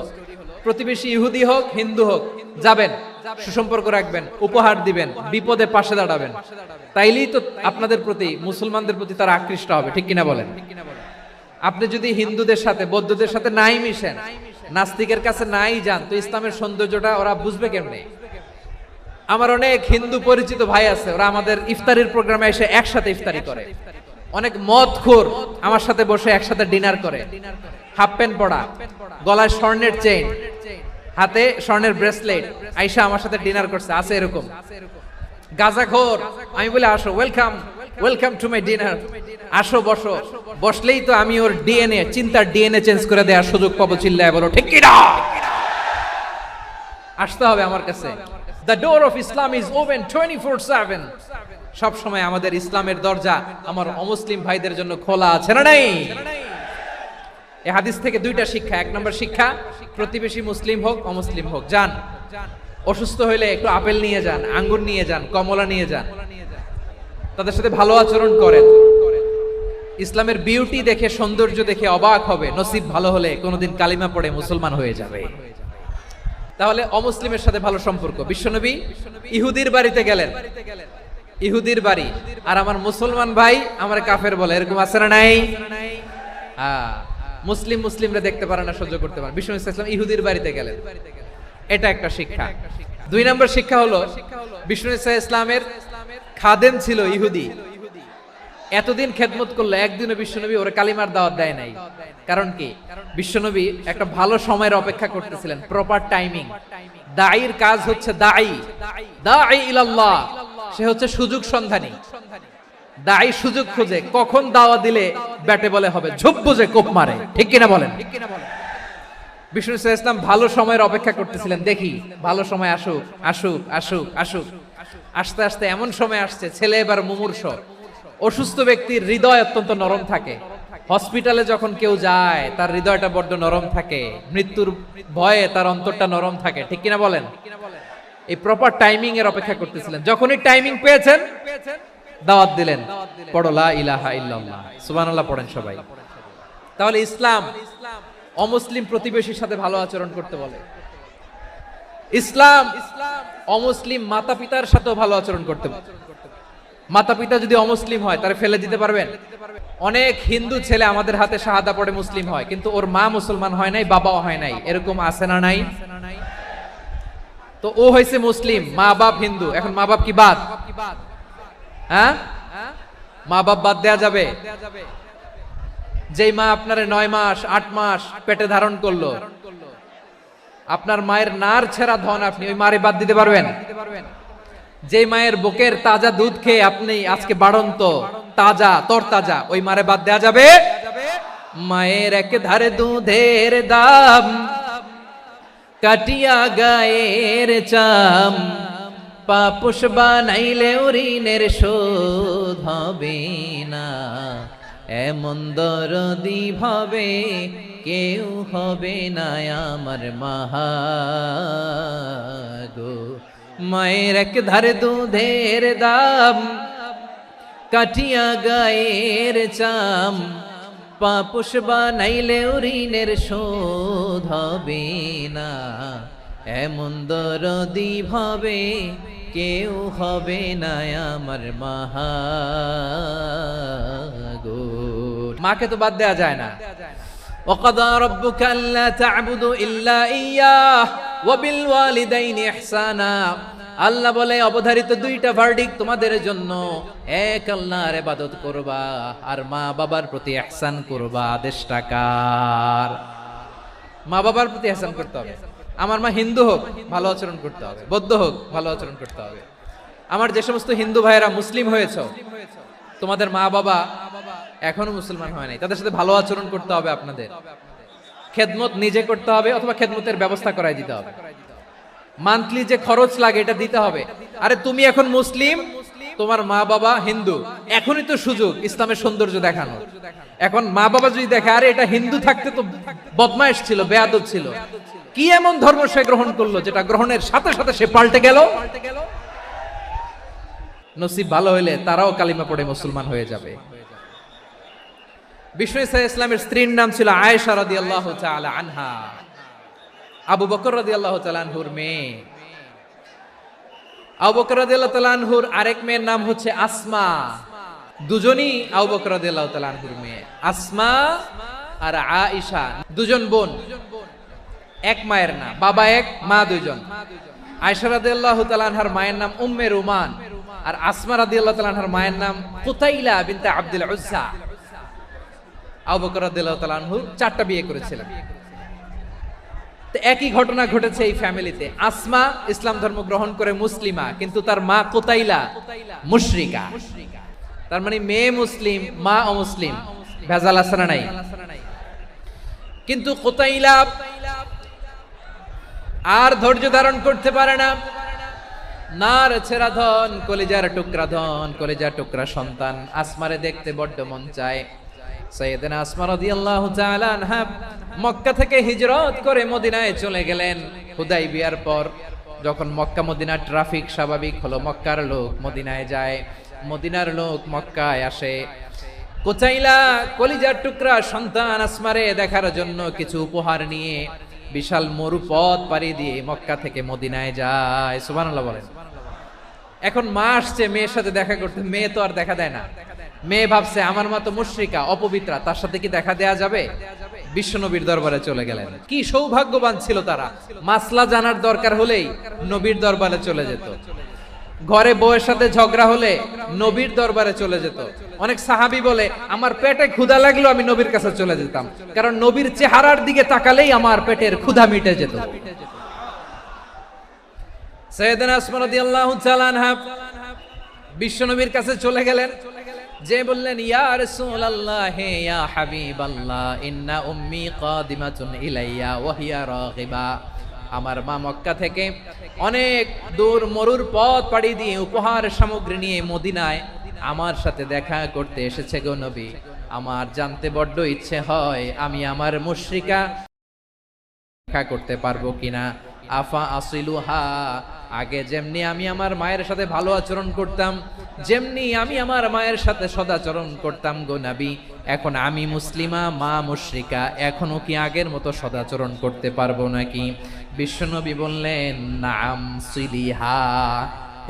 Speaker 1: প্রতিবেশী ইহুদি হোক হিন্দু হোক, যাবেন, সুসম্পর্ক রাখবেন, উপহার দিবেন, বিপদে পাশে দাঁড়াবেন, তাইলেই তো আপনাদের প্রতি, মুসলমানদের প্রতি তারা আকৃষ্ট হবে, ঠিক কিনা বলেন? আপনি যদি হিন্দুদের সাথে বৌদ্ধদের সাথে নাই মিশেন, নাস্তিকের কাছে নাই যান, তো ইসলামের সৌন্দর্যটা ওরা বুঝবে কেমনে? আমার অনেক হিন্দু পরিচিত ভাই আছে, ওরা আমাদের ইফতারির প্রোগ্রামে এসে একসাথে ইফতারি করে। অনেক মদখোর আমার সাথে বসে একসাথে ডিনার করে, হাফ প্যান্ট পরা, গলায় স্বর্ণের চেইন, হাতে স্বর্ণের ব্রেসলেট, আইসা আমার সাথে ডিনার করছে, আছে এরকম। গাঁজাখোর, আমি বলে আসো, welcome welcome to my dinner, আসো বসো, বসলেই তো আমি ওর ডিএনএ, চিন্তার ডিএনএ চেঞ্জ করে দেওয়ার সুযোগ পাবো, চিল্লায় বলো ঠিক কি না? আসতে হবে আমার কাছে। The door of Islam is open 24/7. সব সময় আমাদের ইসলামের দরজা আমার অমুসলিম ভাইদের জন্য খোলা আছে না নাই? এই হাদিস থেকে দুইটা শিক্ষা। এক নম্বর শিক্ষা, প্রতিবেশী মুসলিম হোক অমুসলিম হোক, যান, অসুস্থ হইলে একটু আপেল নিয়ে যান, আঙ্গুর নিয়ে যান, কমলা নিয়ে যান, তাদের সাথে ভালো আচরণ করেন। ইসলামের বিউটি দেখে, সৌন্দর্য দেখে অবাক হবে, নসিব ভালো হলে কোনোদিন কালিমা পড়ে মুসলমান হয়ে যাবে। তাহলে অমুসলিমের সাথে ভালো সম্পর্ক। বিশ্বনবী ইহুদির বাড়িতে গেলেন, ইহুদির বাড়ি, আর আমার মুসলমান ভাই আমার কাফের বলে, এরকম আছে না নাই? হ্যাঁ, মুসলিম মুসলিমরা দেখতে পারে না, সহ্য করতে পারে। বিশ্বনবী সাল্লাল্লাহু আলাইহি ওয়াসাল্লাম ইহুদির বাড়িতে গেলেন, এটা একটা শিক্ষা। দুই নম্বর শিক্ষা হলো, বিশ্বনবী সাল্লাল্লাহু আলাইহি ওয়াসাল্লামের খাদেম ছিল ইহুদি, এতদিন খেদমত করলো, একদিনও বিশ্বনবী ওরে কালিমার দাওয়াত দেয় নাই। কারণ কি? বিশ্বনবী একটা ভালো সময়ের অপেক্ষা করতেছিলেন, প্রপার টাইমিং। দাঈর কাজ হচ্ছে দাঈ, দাঈ ইলাল্লাহ, সে হচ্ছে সুযোগ সন্ধানী। দাঈ সুযোগ খুঁজে, কখন দাওয়া দিলে ব্যাটে বলে হবে, ঝোপ বুঝে কোপ মারে, ঠিক কিনা বলেন? বিষ্ণু সাল্লাল্লাহু আলাইহি ওয়াসাল্লাম ভালো সময়ের অপেক্ষা করতেছিলেন, দেখি ভালো সময় আসুক আসুক আসুক আসুক। আস্তে আস্তে এমন সময় আসছে, ছেলে এবার মুমূর্ষ, অসুস্থ ব্যক্তির হৃদয় অত্যন্ত নরম থাকে। হসপিটালে যখন কেউ যায় তার হৃদয়টা বড্ড নরম থাকে, মৃত্যুর ভয়ে তার অন্তরটা নরম থাকে, ঠিক কিনা বলেন? এই প্রপার টাইমিং এর অপেক্ষা করতেছিলেন, যখনই টাইমিং পেয়েছেন দাওয়াত দিলেন, পড়ো লা ইলাহা ইল্লাল্লাহ, সুবহানাল্লাহ পড়েন সবাই। তাহলে ইসলাম অমুসলিম প্রতিবেশীর সাথে ভালো আচরণ করতে বলে। ইসলাম অমুসলিম মাতা পিতার সাথেও ভালো আচরণ করতে বলে। মাতা পিতা যদি অমুসলিম হয় তারা ফেলে দিতে পারবেন? অনেক হিন্দু ছেলে আমাদের হাতে শাহাদা পড়ে মুসলিম হয়, কিন্তু ওর মা মুসলমান হয় নাই, বাবাও হয় নাই, এরকম আছে না নাই? তো ও হয়েছে মুসলিম, মা বাপ হিন্দু, এখন মা বাপ কি বাদ? হ্যাঁ, মা বাপ বাদ দেয়া যাবে? যেই মা আপনারে 9 মাস 8 মাস পেটে ধারণ করলো, আপনার মায়ের নার ছেঁড়া ধন, আপনি ওই মারে বাদ দিতে পারবেন? যে মায়ের বুকের তাজা দুধ খেয়ে আপনি আজকে বাড়ন্ত তাজা তরতাজা, ওই মারে বাদ দেয়া যাবে? মায়ের এক ধারে দুধের দাম, কাটিয়া গায়ের চাম, পাপুষ বানাইলে ঋণের শোধ হবে না, এমন দরদি ভাবে কেউ হবে না আমার মাগো। মায়ের এক ধারে দুধের দাম, কাটিয়া গায়ের চাম, পাপুষ বানাইলে ঋণের শোধ হবে না, এমন দরদি ভাবে কেউ হবে না আমার মাগো। মাকে তো বাদ দেয়া যায় না। وقضى ربك ألا تعبدوا إلا إياه وبالوالدين إحسانا। আল্লাহ বলে অবধারিত দুইটা ভার্ডিক তোমাদের জন্য, এক আল্লাহর ইবাদত করবা আর মা বাবার প্রতি ইহসান করবা। আদেশটা কার? মা বাবার প্রতি ইহসান করতে হবে। আমার মা হিন্দু হোক ভালো আচরণ করতে হবে, বৌদ্ধ হোক ভালো আচরণ করতে হবে। আমার যে সমস্ত হিন্দু ভাইয়েরা মুসলিম হয়েছে, তোমাদের মা বাবা এখনো মুসলমান হয় নাই, তাদের সাথে ভালো আচরণ করতে হবে। আপনাদের খেদমত নিজে করতে হবে অথবা খেদমতের ব্যবস্থা করাই দিতে হবে। মান্থলি যে খরচ লাগে এটা দিতে হবে। আরে তুমি এখন মুসলিম, তোমার মা বাবা হিন্দু, এখনই তো সুযোগ ইসলামের সৌন্দর্য দেখানোর। এখন মা বাবা যদি দেখে আরে এটা হিন্দু থাকতে তো বদমাইশ ছিল, বেয়াদব ছিল, কি এমন ধর্ম সে গ্রহণ করলো যেটা গ্রহণের সাথে সাথে সে পাল্টে গেল, নসিব ভালো হইলে তারাও কালিমা পড়ে মুসলমান হয়ে যাবে। বিষ্ণু ইসলামের স্ত্রীর নাম ছিল আয়েশা রাদিয়াল্লাহু তাআলা আনহা, আবু বকর রাদিয়াল্লাহু তাআলা আনহুর মেয়ে। আবু বকর রাদিয়াল্লাহু তাআলা আনহুর আরেক মেয়ের নাম হচ্ছে আসমা। দুজনই আবু বকর রাদিয়াল্লাহু তাআলা আনহুর মেয়ে, আসমা আর আয়েশা, দুজন বোন, এক মায়ের না, বাবা এক মা দুইজন। আয়েশা রাদিয়াল্লাহু তাআলা আনহার মায়ের নাম উম্মে রুমান, আর আসমা রাদিয়াল্লাহু তাআলা আনহার মায়ের নাম কুতাইলা বিনতে আব্দুল উজ্জা। আবু বকর রাদিয়াল্লাহু তাআলা আনহু 4টা বিয়ে করেছিলেন। তো একই ঘটনা ঘটেছে এই ফ্যামিলিতে। আসমা ইসলাম ধর্ম গ্রহণ করে মুসলিমা, কিন্তু তার মা কুতাইলা মুশরিকা। তার মানে মেয়ে মুসলিম, মা অমুসলিম, ভেজাল আছে না নাই? কিন্তু কুতাইলা আর ধৈর্য ধারণ করতে পারে না। নার ছেড়া ধন, কলিজার টুকরা ধন, কলিজার টুকরা সন্তান আসমারে দেখতে বড্ড মন চায়। সাইয়েদনা আসমা রাদিয়াল্লাহু তাআলা আনহা মক্কা থেকে হিজরত করে মদিনায় চলে গেলেন হুদাইবিয়ার পর। যখন মক্কা মদিনা ট্রাফিক স্বাভাবিক হলো, মক্কার লোক মদিনায় যায়, মদিনার লোক মক্কায় আসে। কুতাইলা কলিজার টুকরা সন্তান আসমারে দেখার জন্য কিছু উপহার নিয়ে বিশাল মরুপথ পাড়ি দিয়ে মক্কা থেকে মদিনায় যায়। সুবহানাল্লাহ বলেন। এখন মা আসছে মেয়ের সাথে দেখা করতে, মেয়ে তো আর দেখা দেয় না। মেয়ে ভাবছে আমার মা তো মুশরিকা, অপবিত্রা, তার সাথে কি দেখা দেয়া যাবে? বিশ্বনবীর দরবারে চলে গেলেন। কি সৌভাগ্যবান ছিল তারা, মাসলা জানার দরকার হলেই নবীর দরবারে চলে যেত। ঘরে বউয়ের সাথে ঝগড়া হলে নবীর দরবারে চলে যেত। অনেক সাহাবী বলে আমার পেটে ক্ষুধা লাগলো আমি নবীর কাছে চলে যেতাম, কারণ নবীর চেহারার দিকে তাকালেই আমার পেটের ক্ষুধা মিটে যেত। সাইয়েদনা আসমা রাদিয়াল্লাহু তাআলা আনহা বিশ্বনবীর কাছে চলে গেলেন, যে বললেন ইয়া রাসূলুল্লাহ ইয়া হাবিবাল্লাহ ইন্না উম্মি কাদিমাতুন ইলাইয়া ওয়া হিয়া রাগিবা। আমার মা মক্কা থেকে অনেক দূর মরুর পথ পাড়ি দিয়ে উপহার সামগ্রী নিয়ে মদিনায় আমার সাথে দেখা করতে এসেছে গো নবী। আমার জানতে বড্ড ইচ্ছে হয় আমি আমার মুশরিকা দেখা করতে পারবো কিনা। আফা আসিলুহা, আগে যেমনি আমি আমার মায়ের সাথে ভালো আচরণ করতাম, যেমনি আমি আমার মায়ের সাথে সদাচরণ করতাম গো নবী, এখন আমি মুসলিমা, মা মুশরিকা, এখনো কি আগের মতো সদাচরণ করতে পারবো নাকি? বিশ্বনবী বললেন নাম সিলিহা,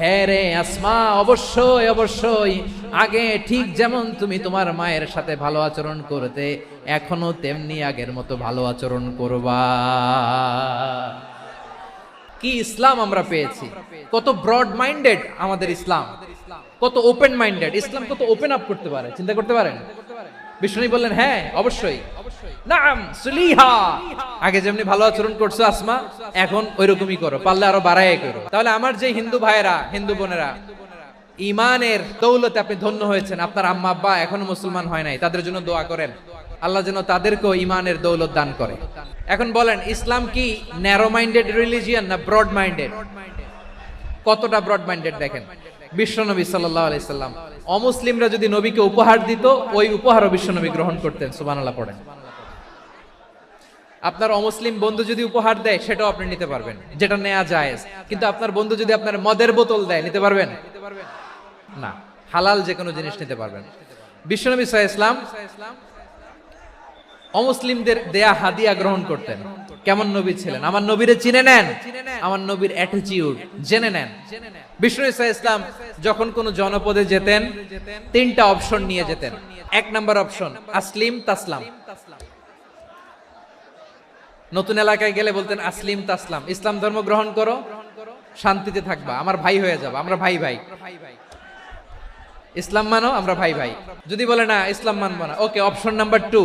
Speaker 1: হ্যাঁ রে আসমা, অবশ্যই অবশ্যই, আগে ঠিক যেমন তুমি তোমার মায়ের সাথে ভালো আচরণ করতে, এখনো তেমনি আগের মতো ভালো আচরণ করবা। কি ইসলাম আমরা পেয়েছি! কত ব্রড মাইন্ডেড আমাদের ইসলাম, কত ওপেন মাইন্ডেড ইসলাম, কত ওপেন আপ করতে পারে, চিন্তা করতে পারেন। বিষ্ণু বললেন হ্যাঁ অবশ্যই, নাম সুলিহা, আগে যেমনি ভালো আচরণ করছো আসমা, এখন ওইরকমই করো, পারলে আরো বাড়াই করো। তাহলে আমার যে হিন্দু ভাইয়েরা, হিন্দু বোনেরা, ইমানের দৌলতে আপনি ধন্য হয়েছেন, আপনার আম্মা আব্বা এখনো মুসলমান হয় নাই, তাদের জন্য দোয়া করেন, আল্লাহ যেন তাদেরকেও ইমানের দৌলত দান করে। এখন বলেন ইসলাম কি ন্যারো মাইন্ডেড রিলিজিয়ান না ব্রড মাইন্ডেড? কতটা ব্রড মাইন্ডেড দেখেন। বিশ্বনবী সাল্লাল্লাহু আলাইহি সাল্লাম অমুসলিমরা যদি নবীকে উপহার দিত, ওই উপহারও বিশ্বনবী গ্রহণ করতেন। সুবহানাল্লাহ পড়েন। আপনার অমুসলিম বন্ধু যদি উপহার দেয় সেটাও আপনি নিতে পারবেন, যেটা নেওয়া জায়েজ। কিন্তু আপনার বন্ধু যদি আপনার মদের বোতল দেয়, নিতে পারবেন না। হালাল যে কোনো জিনিস নিতে পারবেন। বিশ্বনবী সাল্লাল্লাহু আলাইহি সাল্লাম অমুসলিমদের দেয়া হাদিয়া গ্রহণ করতেন। কেমন নবী ছিলেন? আমার নবীরে চিনে নেন, আমার নবীর অ্যাটিটিউড জেনে নেন। বিষ্ণু ইসলাম যখন কোন জনপদে যেতেন, 3টা অপশন নিয়ে যেতেন। 1 নাম্বার অপশন আসলিম তাসলাম। নতুন এলাকায় গেলে বলতেন আসলিম তাসলাম, ইসলাম ধর্ম গ্রহণ করো, শান্তিতে থাকবা, আমার ভাই হয়ে যাবা, আমরা ভাই ভাই। ইসলাম মানো, আমরা ভাই ভাই। যদি বলে না ইসলাম মানবো না, ওকে, অপশন নাম্বার 2,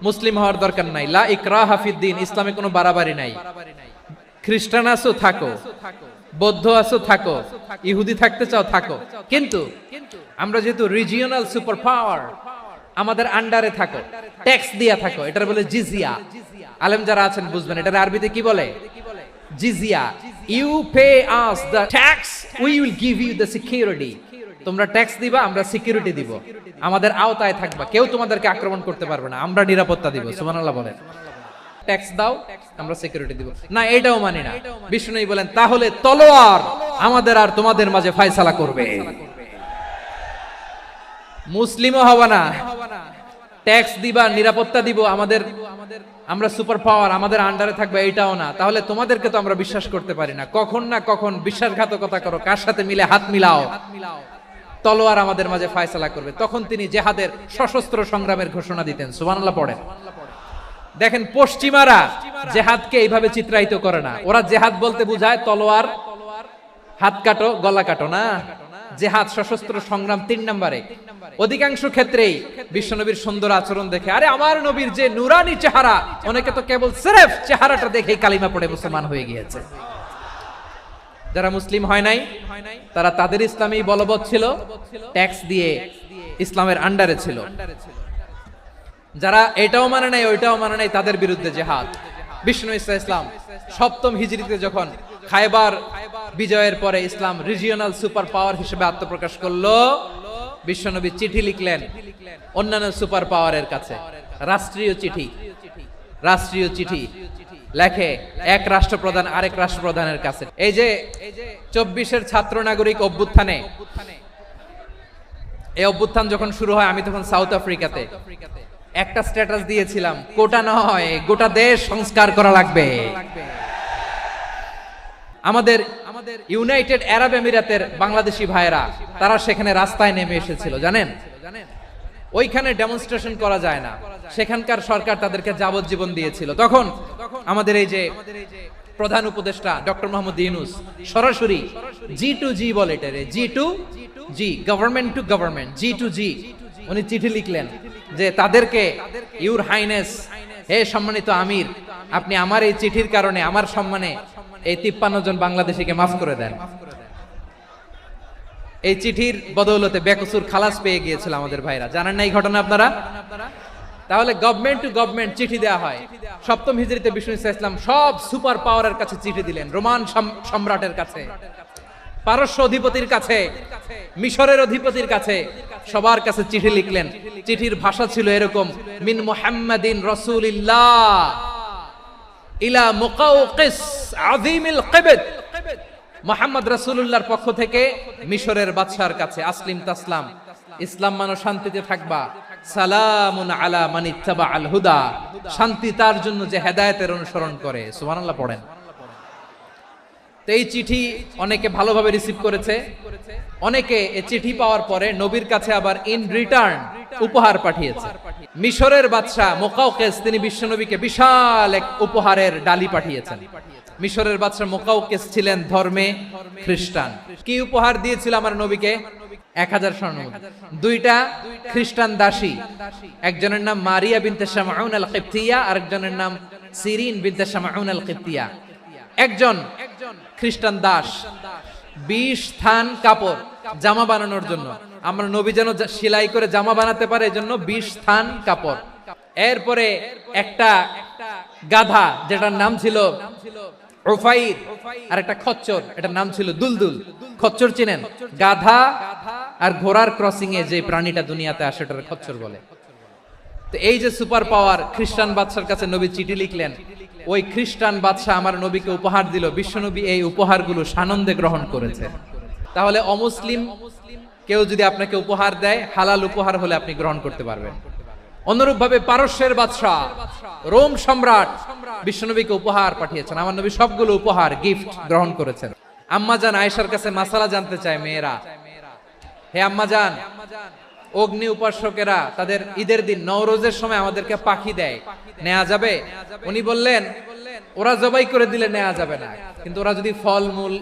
Speaker 1: মুসলিম হওয়ার দরকার নাই, লা ইকরাহা ফিদ্দিন, ইসলামে কোনো বাড়াবাড়ি নাই। খ্রিস্টান আছো থাকো, বৌদ্ধ আছো থাকো, ইহুদি থাকতে চাও থাকো, কিন্তু আমরা যেহেতু রিজিওনাল সুপার পাওয়ার, আমাদের আন্ডারে থাকো, ট্যাক্স দিয়া থাকো, এটার বলে জিজিয়া। আলেম যারা আছেন বুঝবেন এটার আরবিতে কি বলে, জিজিয়া। You pay us the tax, we will give you the security. তোমরা ট্যাক্স দিবা, আমরা সিকিউরিটি দিব, আমাদের আওতায় থাকবা, কেউ তোমাদেরকে আক্রমণ করতে পারবে না, আমরা নিরাপত্তা দিব। সুবহানাল্লাহ বলেন। ট্যাক্স দাও, আমরা সিকিউরিটি দিব না, এটাও মানি না। বিষ্ণু বলেন তাহলে তলোয়ার আমাদের আর তোমাদের মাঝে ফয়সালা করবে, মুসলিমও হবে না, ট্যাক্স দিবা, নিরাপত্তা দিব, আমরা সুপার পাওয়ার, আমাদের আন্ডারে থাকবে, এটাও না, তাহলে তোমাদেরকে তো আমরা বিশ্বাস করতে পারি না। কখন না কখন বিশ্বাসঘাতকতা করো, কার সাথে মিলে হাত মিলাও, তলোয়ার আমাদের মাঝে ফায়সালা করবে। তখন তিনি জেহাদের সশস্ত্র সংগ্রামের ঘোষণা দিতেন। সুবহানাল্লাহ পড়েন। দেখেন পশ্চিমারা জেহাদকে এইভাবে চিত্রায়িত করে না। ওরা জেহাদ বলতে বুঝায় তলোয়ার, হাত কাটো, গলা কাটো না। জেহাদ সশস্ত্র সংগ্রাম 3 নম্বরে। অধিকাংশ ক্ষেত্রেই বিশ্বনবীর সুন্দর আচরণ দেখে, আরে আমার নবীর যে নুরানি চেহারা, অনেকে তো কেবল সিরেফ চেহারাটা দেখেই কালিমা পড়ে মুসলমান হয়ে গিয়েছে। যারা মুসলিম হয় নাই তারা তাদের ইসলামেই বলবৎ ছিল, ট্যাক্স দিয়ে ইসলামের আন্ডারে ছিল। যারা এটাও মানে নাই ওইটাও মানে নাই, তাদের বিরুদ্ধে জেহাদ। বিষ্ণু ইসলাম 7ম হিজরিতে যখন খায়বার বিজয়ের পরে ইসলাম রিজিওনাল সুপার পাওয়ার হিসেবে আত্মপ্রকাশ করলো, বিশ্বনবী চিঠি লিখলেন অন্যান্য সুপার পাওয়ারের কাছে। রাষ্ট্রীয় চিঠি লেখে এক রাষ্ট্রপ্রধান আরেক রাষ্ট্রপ্রধানের কাছে। এই যে 24-এর ছাত্র নাগরিক অভ্যুত্থানে, এই অভ্যুত্থান যখন শুরু হয়, আমি তখন সাউথ আফ্রিকাতে একটা স্ট্যাটাস দিয়েছিলাম, কোটা নয় গোটা দেশ সংস্কার করা লাগবে। আমাদের ইউনাইটেড আরব আমিরাতের বাংলাদেশি ভাইয়েরা তারা সেখানে রাস্তায় নেমে এসেছিল, জানেন? ওইখানে ডেমনস্ট্রেশন করা যায় না, সেখানকার সরকার তাদেরকে যাবজ্জীবন দিয়েছিল। তখন আমাদের এই যে প্রধান উপদেষ্টা ডক্টর মোহাম্মদ ইউনূস সরাসরি G2G বলে, এটারে G2G, government to government, G2G, উনি চিঠি লিখলেন যে তাদেরকে, ইউর হাইনেস, হে সম্মানিত আমির, আপনি আমার এই চিঠির কারণে আমার সম্মানে এই 53 জন বাংলাদেশিকে মাফ করে দেন। এই চিঠির বদৌলতে বেকসুর খালাস পেয়ে গিয়েছিল আমাদের ভাইরা। জানেন না এই ঘটনা আপনারা? তাহলে গভর্নমেন্ট টু গভর্নমেন্ট চিঠি দেওয়া হয়। 7ম হিজরিতে বিষ্ণু ইসলাম সব সুপার পাওয়ারের কাছে চিঠি দিলেন, রোমান সম্রাটের কাছে, পারস্য অধিপতির কাছে, মিশরের অধিপতির কাছে, সবার কাছে চিঠি লিখলেন। চিঠির ভাষা ছিল এরকম, মিন মুহাম্মাদিন রাসূলিল্লাহ ইলা মুকাওকিস আযীমিল কিবত, মুহাম্মদ রাসূলুল্লাহর পক্ষ থেকে মিশরের বাদশার কাছে, আসলিম তাসলাম, ইসলাম মানো শান্তিতে থাকবা, সালামুন আলা মান ইত্তাবা আল হুদা, শান্তি তার জন্য যে হেদায়েতের অনুসরণ করে। সুবহানাল্লাহ পড়েন। তো এই চিঠি অনেকে ভালোভাবে রিসিভ করেছে, অনেকে এই চিঠি পাওয়ার পরে নবীর কাছে আবার ইন রিটার্ন উপহার পাঠিয়েছে। মিশরের বাদশা মুকাওকিস তিনি বিশ্বনবীকে বিশাল এক উপহারের ডালি পাঠিয়েছেন। মিশরের বাদশা মুকাওকিস ছিলেন ধর্মে খ্রিস্টান। কি উপহার দিয়েছিল আমার নবীকে? 1000 স্বর্ণমুদ্রা। 2টা খ্রিস্টান দাসী, একজনের নাম মারিয়া বিনতে শামউন আল কিবতিয়া, আরেকজনের নাম সিরিন বিনতে শামউন আল কিবতিয়া। একজন খ্রিস্টান দাস 20 থান কাপড় জামা বানানোর জন্য, আমরা নবী যেন সেলাই করে জামা বানাতে পারে এজন্য 20 থান কাপড়। এরপরে একটা গাধা যেটার নাম ছিল উফাইর, আর একটা খচ্চর, এটার নাম ছিল দুলদুল। খচ্চর চিনেন? গাধা আর ঘোড়ার ক্রসিং এ যে প্রাণীটা দুনিয়াতে আসে ওটার খচ্চর বলে। তো এই যে সুপার পাওয়ার খ্রিস্টান বাদশার কাছে নবী চিঠি লিখলেন, ওই খ্রিস্টান বাদশা আমার নবীকে উপহার দিল। বিশ্বনবী এই উপহারগুলো সানন্দে গ্রহণ করেছে। তাহলে অমুসলিম কেউ যদি আপনাকে উপহার দেয়, হালাল উপহার হলে আপনি গ্রহণ করতে পারবেন। অনুরূপ ভাবে পারস্যের বাদশা, রোম সম্রাট বিশ্বনবীকে উপহার পাঠিয়েছেন। আমার নবী সবগুলো উপহার, গিফট গ্রহণ করেছেন। আম্মাজান আয়েশার কাছে মাসালা জানতে চায় মেয়েরা, হে আম্মাজান, অগ্নি উপাসকেরা তাদের ঈদের দিন নওরোজের সময় আমাদেরকে পাখি দেয়, নেওয়া যাবে? উনি বললেন, ওরা জবাই করে দিলে নেওয়া যাবে না, কিন্তু ওরা যদি ফলমূল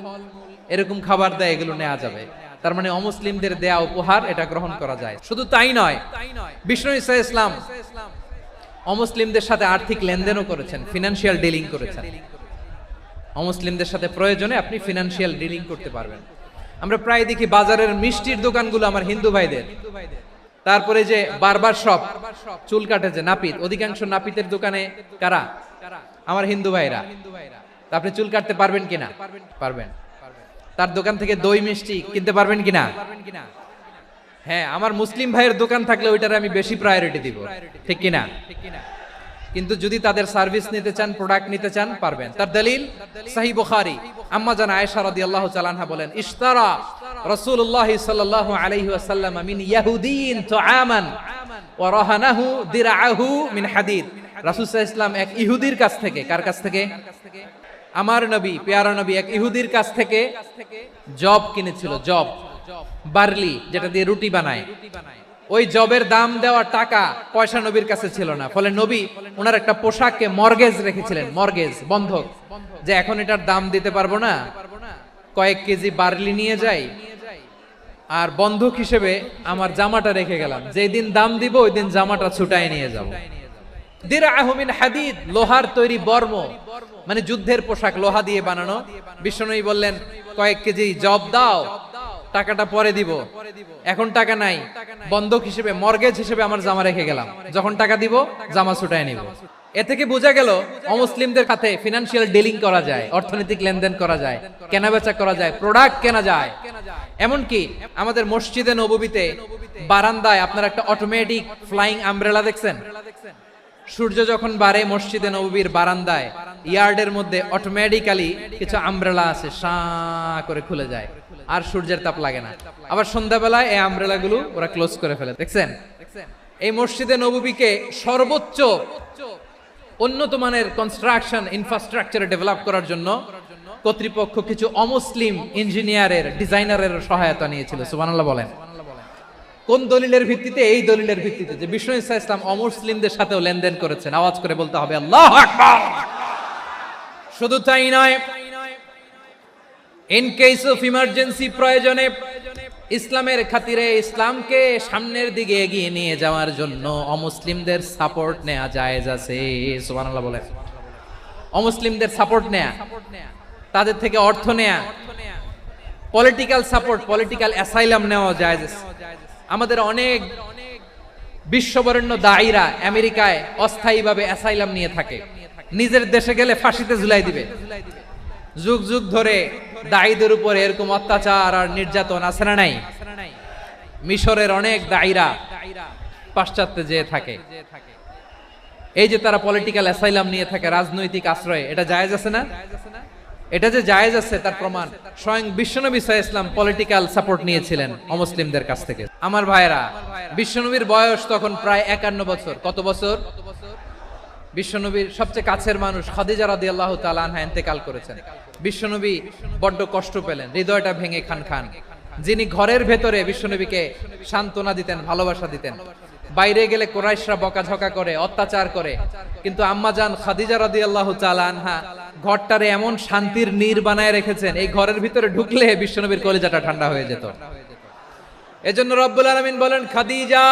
Speaker 1: এরকম খাবার দেয় এগুলো নেওয়া যাবে। তার মানে অমুসলিমদের দেয়া উপহার এটা গ্রহণ করা যায়। শুধু তাই নয়, বিষ্ণু ইসলাম অমুসলিমদের সাথে আর্থিক লেনদেনও করেছেন, ফিনান্সিয়াল ডিলিং করেছেন। অমুসলিমদের সাথে প্রয়োজনে আপনি ফিনান্সিয়াল ডিলিং করতে পারবেন। আমরা প্রায় দেখি বাজারের মিষ্টির দোকানগুলো আমার হিন্দু ভাইদের, তারপরে যে বারবার শপ, চুল কাটে যে নাপিত, অধিকাংশ নাপিতের দোকানে কারা? আমার হিন্দু ভাইরা। তা আপনি চুল কাটতে পারবেন কিনা? পারবেন। তার দোকান থেকে দই মিষ্টি কিনতে পারবেন কিনা? হ্যাঁ, আমার মুসলিম ভাইয়ের দোকান থাকলে ওইটারে আমি বেশি প্রায়োরিটি দিব, ঠিক কিনা? কিন্তু যদি তাদের সার্ভিস নিতে চান, প্রোডাক্ট নিতে চান, পারবেন। তার দলিল সহিহ বুখারী, আম্মা জান আয়েশা রাদিয়াল্লাহু তাআলা আনহা বলেন, ইশতারা রাসূলুল্লাহ সাল্লাল্লাহু আলাইহি ওয়াসাল্লাম মিন ইয়াহুদিয়িন তুআমান ওয়ারাহানাহু দিরআহু মিন হাদিদ। রাসূল সাল্লাল্লাহু আলাইহি ওয়াসাল্লাম এক ইহুদির কাছ থেকে, কার কাছ থেকে? আমার নবী, পেয়ারা নবী এক ইহুদির কাছ থেকে জব কিনেছিল, জব, বার্লি, যেটা দিয়ে রুটি বানায়। ওই জবের দাম দেওয়া টাকা পয়সা নবীর কাছে ছিল না, ফলে নবী ওনার একটা পোশাককে মর্গেজ রেখেছিলেন, মর্গেজ, বন্ধক, যে এখন এটার দাম দিতে পারবো না, কয়েক কেজি বার্লি নিয়ে যাই আর বন্ধক হিসেবে আমার জামাটা রেখে গেলাম, যেই দিন দাম দিব ওই দিন জামাটা ছুটাই নিয়ে যাব। দিরআহু মিন হাদিদ, লোহার তৈরি বর্ম, মানে যুদ্ধের পোশাক, লোহা দিয়ে বানানো। বিষ্ণুনবী বললেন কয়েক কেজি জব দাও, টাকাটা পরে দিব, এখন টাকা নাই, বন্ধক হিসেবে, মর্গেজ হিসেবে আমার জামা রেখে গেলাম, যখন টাকা দিব জামা ছুটায় নিব। এ থেকে বোঝা গেল অমুসলিমদের সাথে ফিনান্সিয়াল ডিলিং করা যায়, অর্থনৈতিক লেনদেন করা যায়, কেনাবেচা করা যায়, প্রোডাক্ট কেনা যায়। এমনকি আমাদের মসজিদে নববীতে বারান্দায় আপনারা একটা অটোমেটিক ফ্লাইং আমব্রেলা দেখছেন? সূর্য যখন বাড়ে মসজিদে নববীর বারান্দায় ইয়ার্ডের মধ্যে অটোমেটিক্যালি কিছু আমব্রেলা আছে, শাঁ করে খুলে যায়, আর সূর্যের তাপ লাগে না। আবার সন্ধ্যাবেলায় এই আমব্রেলা গুলো ওরা ক্লোজ করে ফেলে, দেখছেন? এই মসজিদে নববীকে সর্বোচ্চ উন্নত মানের কনস্ট্রাকশন ইনফ্রাস্ট্রাকচার ডেভেলপ করার জন্য কর্তৃপক্ষ কিছু অমুসলিম ইঞ্জিনিয়ারের, ডিজাইনারের সহায়তা নিয়েছিল। সুবহানাল্লাহ বলেন। কোন দলিলের ভিত্তিতে? এই দলিলের ভিত্তিতে যে বিষ্ণু ঈসা ইসলাম অমুসলিমদের সাথেও লেনদেন করেছেন। আওয়াজ করে বলতে হবে আল্লাহু আকবার। শুধু তাই নয়, ইন কেস অফ ইমার্জেন্সি, প্রয়োজনে ইসলামের খাতিরে, ইসলামকে সামনের দিকে এগিয়ে নিয়ে যাওয়ার জন্য অমুসলিমদের সাপোর্ট নেওয়া জায়েজ আছে। সুবহানাল্লাহ বলেন। অমুসলিমদের সাপোর্ট নেয়া, তাদের থেকে অর্থ নেয়া, পলিটিক্যাল সাপোর্ট, পলিটিক্যাল অ্যাসাইলাম নেওয়া জায়েজ আছে। আমাদের অনেক বিশ্ববরেণ্য দায়ীরা আমেরিকায় অস্থায়ীভাবে অ্যাসাইলাম নিয়ে থাকে, নিজের দেশে গেলে ফাঁসিতে ঝুলাই দিবে। যুগ যুগ ধরে দায়ীদের উপর এরকম অত্যাচার আর নির্যাতন আছে না নাই? মিশরের অনেক দায়ীরা পাশ্চাত্যে যেয়ে থাকে, এই যে তারা পলিটিক্যাল অ্যাসাইলাম নিয়ে থাকে, রাজনৈতিক আশ্রয়, এটা জায়েজ আছে না? এটা যে জায়েজ আছে তার প্রমাণ স্বয়ং বিশ্বনবী সাল্লাল্লাহু আলাইহি ওয়াসাল্লাম পলিটিক্যাল সাপোর্ট নিয়েছিলেন অমুসলিমদের কাছ থেকে। আমার ভাইরা, বিশ্বনবীর বয়স তখন প্রায় 51 বছর। কত বছর? বিশ্বনবীর সবচেয়ে কাছের মানুষ খাদিজা রাদিয়াল্লাহু তাআলা আনহা ইন্তেকাল করেছেন। বিশ্বনবী বড্ড কষ্ট পেলেন, হৃদয়টা ভেঙে খান খান। যিনি ঘরের ভেতরে বিশ্বনবীকে সান্ত্বনা দিতেন, ভালোবাসা দিতেন, বাইরে গেলে কুরাইশরা বকাঝকা করে, অত্যাচার করে, কিন্তু আম্মাজান খাদিজা রাদিয়াল্লাহু তাআলা আনহা ঘরটারে এমন শান্তির নীড় বানায় রেখেছেন, এই ঘরের ভিতরে ঢুকলে বিশ্বনবীর কলিজাটা ঠান্ডা হয়ে যেত। এজন্য রব্বুল আলামিন বলেন, খাদিজা,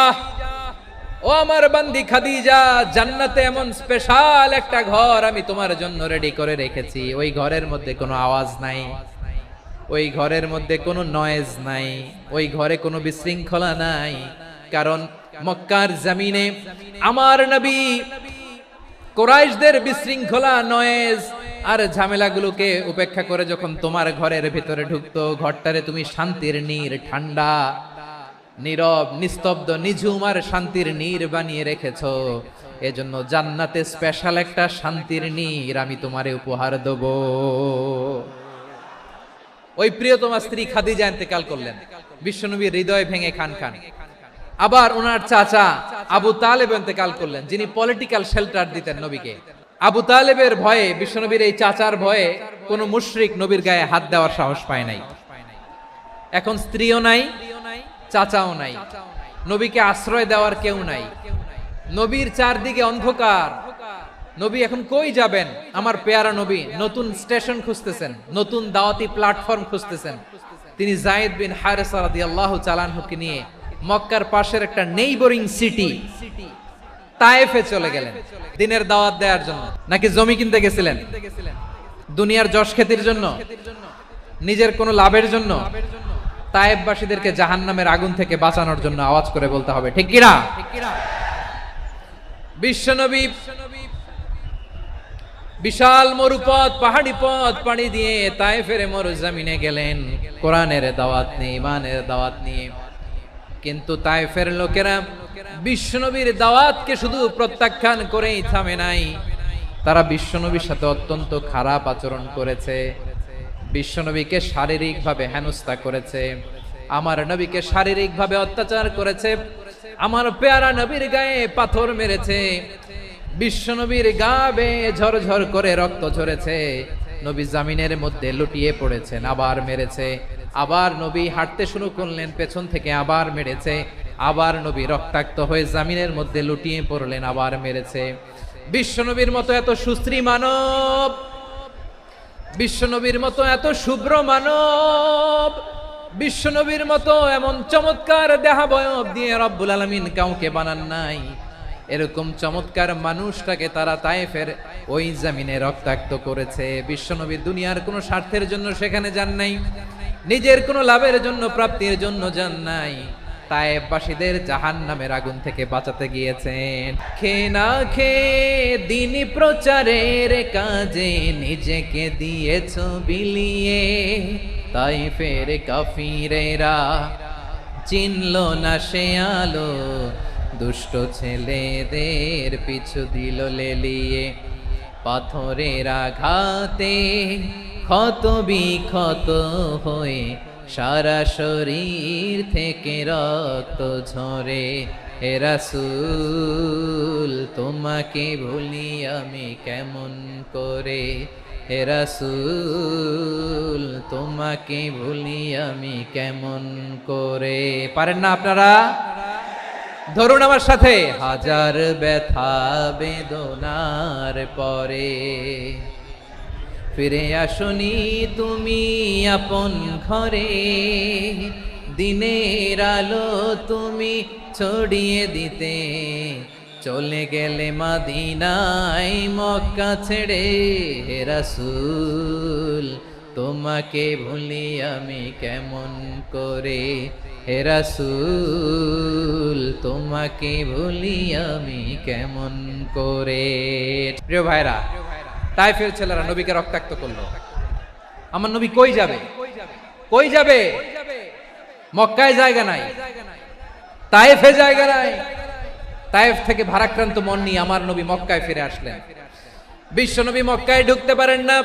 Speaker 1: ও আমার বান্দি খাদিজা, জান্নাতে এমন স্পেশাল একটা ঘর আমি তোমার জন্য রেডি করে রেখেছি। ওই ঘরের মধ্যে কোনো আওয়াজ নাই, ওই ঘরের মধ্যে কোনো নয়েজ নাই, ওই ঘরে কোনো বিশৃঙ্খলা নাই। কারণ মক্কার জমিনে আমার নবী কুরাইশদের বিশৃঙ্খলা, নয়েজ আর ঝামেলাগুলোকে উপেক্ষা করে যখন তোমার ঘরের ভিতরে ঢুকতো, ঘরটারে তুমি শান্তির নীড়, ঠান্ডা, নীরব, নিস্তব্ধ, নিঝুম আর শান্তির নীড় বানিয়ে রেখেছো। এজন্য জান্নাতে স্পেশাল একটা শান্তির নীড় আমি তোমারে উপহার দেব। ওই প্রিয়তমা স্ত্রী খাদিজা ইন্তেকাল করলেন, বিশ্বনবীর হৃদয় ভেঙে খান খান। আবার ওনার চাচা আবু তালেব ইন্তেকাল করলেন, যিনি পলিটিক্যাল শেল্টার দিতেন নবীকে। আবু তালেবের ভয়ে, বিশ্বনবীর এই চাচার ভয়ে কোনো মুশরিক নবীর গায়ে হাত দেওয়ার সাহস পায় নাই। এখন স্ত্রীও নাই, চাচাও নাই, নবীকে আশ্রয় দেওয়ার কেউ নাই, নবীর চারদিকে অন্ধকার। নবী এখন কই যাবেন? আমার পেয়ারা নবী নতুন স্টেশন খুঁজতেছেন, নতুন দাওয়াতি প্ল্যাটফর্ম খুঁজতেছেন। তিনি যায়েদ বিন হারেসা রাদিয়াল্লাহু তাআলা আনহুকে নিয়ে মক্কার পাশের একটা নেইবরিং সিটি তায়েফে চলে গেলেন দিনের দাওয়াত দেওয়ার জন্য। নাকি জমি কিনতে গেছিলেন? দুনিয়ার যশ খ্যাতির জন্য, নিজের কোনো লাভের জন্য? তায়েফবাসীদেরকে জাহান্নামের আগুন থেকে বাঁচানোর জন্য। আওয়াজ করে বলতে হবে ঠিক কিনা? বিশ্বনবী বিশাল মরুপথ, পাহাড়ি পথ পাড়ি দিয়ে তায়েফের মরুজমিনে গেলেন কোরআনের দাওয়াত নিয়ে, ইমানের দাওয়াত নিয়ে। কিন্তু তায়েফের লোকেরা বিশ্বনবীর দাওয়াতকে শুধু প্রত্যাখ্যান করেই থামে নাই, তারা বিশ্বনবীর সাথে অত্যন্ত খারাপ আচরণ করেছে, বিশ্বনবীকে শারীরিকভাবে হেনস্থা করেছে, আমার নবীকে শারীরিকভাবে অত্যাচার করেছে। আমার পেয়ারা নবীর গায়ে পাথর মেরেছে, বিশ্ব নবীর গা বেয়ে ঝরঝর করে রক্ত ঝরেছে, নবী জামিনের মধ্যে লুটিয়ে পড়েছেন, আবার মেরেছে, আবার নবী হাঁটতে শুরু করলেন, পেছন থেকে আবার মেরেছে, আবার নবী রক্তাক্ত হয়ে জামিনের মধ্যে লুটিয়ে পড়লেন, আবার মেরেছে। বিশ্ব নবীর মতো এত সুশ্রী মানব, বিশ্ব নবীর মতো এত শুভ্র মানব, বিশ্ব নবীর মতো এমন চমৎকার দেহাবয়ব দিয়ে রব্বুল আলামিন কাউকে বানান নাই। এরকম চমৎকার মানুষটাকে তারা তায়েফের ওই জমিনে রক্তাক্ত করেছে। বিশ্বনবী দুনিয়ার কোনো স্বার্থের জন্য সেখানে যান নাই, নিজের কোনো লাভের জন্য, প্রাপ্তির জন্য যান নাই, তায়েফবাসীদের জাহান্নামের আগুন থেকে বাঁচাতে গিয়েছেন। খেয়ে না খেয়ে দ্বীনি প্রচারের কাজে নিজেকে দিয়েছ বিলিয়ে, তায়েফের কাফিরেরা চিনল না সে আলো, দুষ্ট ছেলেদের পিছু দিল লেলিয়ে, পাথরের আঘাতে ক্ষত বিক্ষত হয়ে সারা শরীর থেকে রক্ত ঝরে। হে রাসূল তোমাকে ভুলি আমি কেমন করে, হে রাসূল তোমাকে ভুলি আমি কেমন করে। পারেন না আপনারা? ধরুন আমার সাথে। হাজার ব্যথা বেদনার পরে ফিরে আসনি তুমি আপন ঘরে, দিনের আলো তুমি ছড়িয়ে দিতে, চলে গেলে মদিনায় মক্কা ছেড়ে। হে রাসূল তোমাকে ভুলি আমি কেমন করে, হে রাসূল তোমাকে ভুলি আমি কেমন করে। প্রিয় ভাইরা, তায়েফের ছেলেরা নবীকে রক্তাক্ত করলো। আমার নবী কই যাবে? কই যাবে? মক্কায় জায়গা নাই, তায়েফে জায়গা নাই। তায়েফ থেকে ভারাক্রান্ত মন নিয়ে আমার নবী মক্কায় ফিরে আসলেন। বিশ্ব নবী মক্কায় ঢুকতে পারেন না।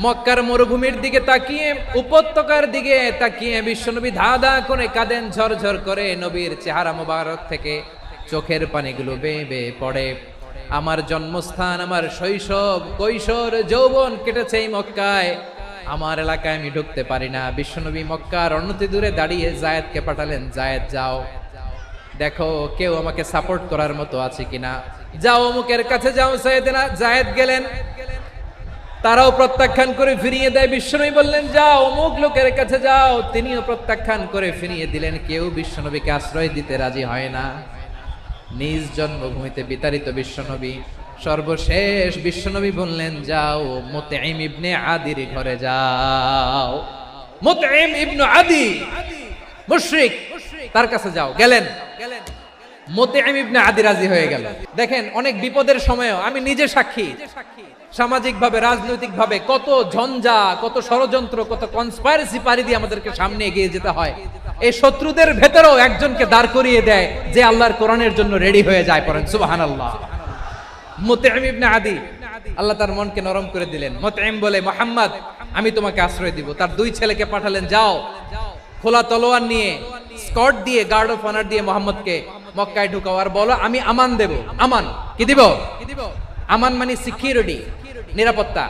Speaker 1: মক্কার মরুভূমির দিকে তাকিয়ে, উপত্যকার দিকে তাকিয়ে বিশ্বনবী ধা ধা করে কাঁদেন, ঝরঝর করে নবীর চেহারা মোবারক থেকে চোখের পানিগুলো বেয়ে বেয়ে পড়ে। আমার জন্মস্থান, আমার শৈশব, কৈশোর, যৌবন কেটেছে এই মক্কায়, আমার এলাকায় আমি ঢুকতে পারি না। বিশ্বনবী মক্কার অনতি দূরে দাঁড়িয়ে জায়েদকে পাঠালেন, জায়েদ যাও দেখো কেউ আমাকে সাপোর্ট করার মতো আছে কিনা, যাও অমুকের কাছে যাও। জায়েদ গেলেন, তারাও প্রত্যাখ্যান করে ফিরিয়ে দেয়। বিশ্বনবী বললেন যাও অমুক লোকের কাছে যাও, তিনিও প্রত্যাখ্যান করে ফিরিয়ে দিলেন। কেউ বিশ্বনবীকে আশ্রয় দিতে রাজি হয় না। নিজ জন্মভূমিতে বিতাড়িত বিশ্বনবী, সর্বশেষ বিশ্বনবী বললেন যাও মুতঈম ইবনে আদির ঘরে যাও। মুতঈম ইবনে আদি মুশরিক, তার কাছে যাও। গেলেন, মুতঈম ইবনে আদি রাজি হয়ে গেল। দেখেন অনেক বিপদের সময়ও আমি নিজে সাক্ষী, সামাজিক ভাবে, রাজনৈতিক ভাবে কত ঝঞ্ঝা, কত ষড়যন্ত্র, কত কনস্পাইরেসি পাড়ি দিয়ে আমাদেরকে সামনে এগিয়ে যেতে হয়। এই শত্রুদের ভেতরেও একজনকে দাঁড় করিয়ে দেয় যে আল্লাহর কোরআনের জন্য রেডি হয়ে যায়। পড়েন সুবহানাল্লাহ। মুতঈম ইবনে আদি, আল্লাহ তার মনকে নরম করে দিলেন। মুতঈম বলে মুহাম্মদ আমি তোমাকে আশ্রয় দিব। তার দুই ছেলেকে পাঠালেন, যাও খোলা তলোয়ার নিয়ে, স্কট দিয়ে, গার্ড অফ অনার দিয়ে মুহাম্মদকে মক্কায় ঢুকাও, আর বলো আমি আমান দেব। আমান কি দিব? আমান মানে সিকিউরিটি, নিরাপত্তা।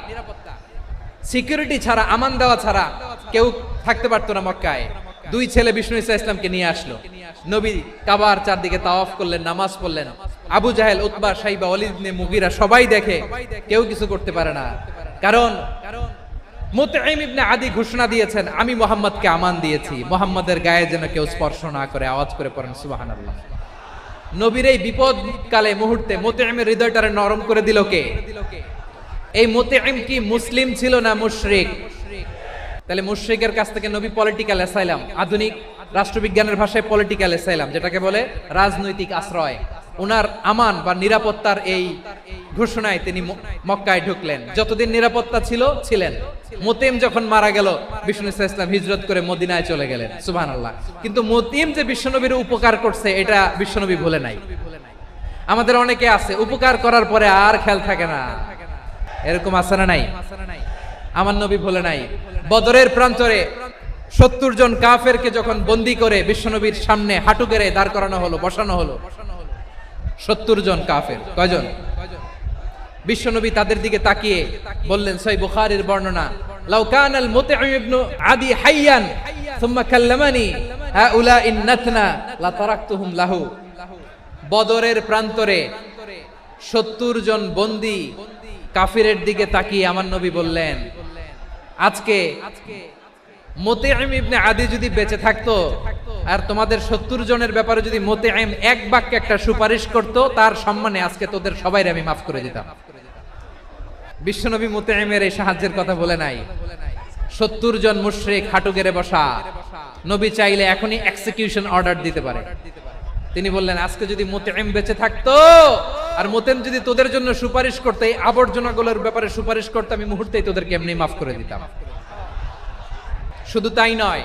Speaker 1: সিকিউরিটি ছাড়া, আমান দেওয়া ছাড়া কেউ থাকতে পারতো না মক্কায়। দুই ছেলে বিষ্ণু ইসা ইসলামকে নিয়ে আসলো। নবী কাবার চারদিকে তাওয়াফ করলেন, নামাজ পড়লেন। আবু জাহেল, উতবা, শাইবা, ওয়ালিদ ইবনে মুগীরা সবাই দেখে, কেউ কিছু করতে পারে না। কারণ মুতঈম ইবনে আদি ঘোষণা দিয়েছেন আমি মুহাম্মদকে আমান দিয়েছি, মুহাম্মদের গায়ে যেন কেউ স্পর্শ না করে। আওয়াজ করে পড়েন সুবহানাল্লাহ। নবীর এই বিপদ কালে মুহূর্তে মুতঈমের হৃদয়টারে নরম করে দিল কে? এই মুতঈম কি মুসলিম ছিল না মুশরিক? তাহলে মুশরিকের কাছ থেকে নবী পলিটিক্যাল অ্যাসাইলাম, আধুনিক রাষ্ট্রবিজ্ঞানের ভাষায় পলিটিক্যাল অ্যাসাইলাম, যেটাকে বলে রাজনৈতিক আশ্রয়, ওনার আমান বা নিরাপত্তার এই ঘোষণায় তিনি মক্কায় ঢুকলেন। যতদিন নিরাপত্তা ছিল ছিলেন। মুতঈম যখন মারা গেল, বিষ্ণু ইসলাম হিজরত করে মদিনায় চলে গেলেন। সুবহানাল্লাহ। কিন্তু মুতঈম যে বিশ্বনবীর উপকার করছে এটা বিশ্বনবী ভুলে নাই। আমাদের অনেকে আছে উপকার করার পরে আর খেয়াল থাকে না, এরকম আছে না নাই? আমার নবী ভুলে নাই। বদরের প্রান্তরে 70 জন কাফেরকে যখন বন্দী করে বিশ্বনবীর সামনে হাঁটু গেড়ে দাঁড় করানো হলো, বসানো হলো, 70 জন কাফের। কয়জন? বিশ্বনবী তাদের দিকে তাকিয়ে বললেন, সহিহ বুখারীর বর্ণনা, লাউ কানাল মুতঈম ইবনে আদি হাইয়ান সুম্মা কাল্লামানি হাউলাই নাতনা লা তারাকতুহুম লাহু। বদরের প্রান্তরে 70 জন বন্দী কাফিরের দিকে তাকিয়ে আমার নবী বললেন, আজকে মুতঈম ইবনে আদি যদি বেঁচে থাকতো আর তোমাদের 70 জনের ব্যাপারে যদি মুতঈম এক বাক্যে একটা সুপারিশ করত, তার সম্মানে আজকে তোদের সবাইকে আমি মাফ করে দিতাম। বিশ্বনবী মুতঈমের এই সাহায্যের কথা বলে নাই। 70 জন মুশরিক হাঁটু গেড়ে বসা, নবী চাইলে এখনই এক্সিকিউশন অর্ডার দিতে পারে। তিনি বললেন, আজকে যদি মুতঈম বেঁচে থাকতো আর মুতঈম যদি তোদের জন্য সুপারিশ করতে, এই আবর্জনাগুলোর ব্যাপারে সুপারিশ করতে, আমি মুহূর্তেই তোদেরকে এমনি মাফ করে দিতাম। শুধু তাই নয়,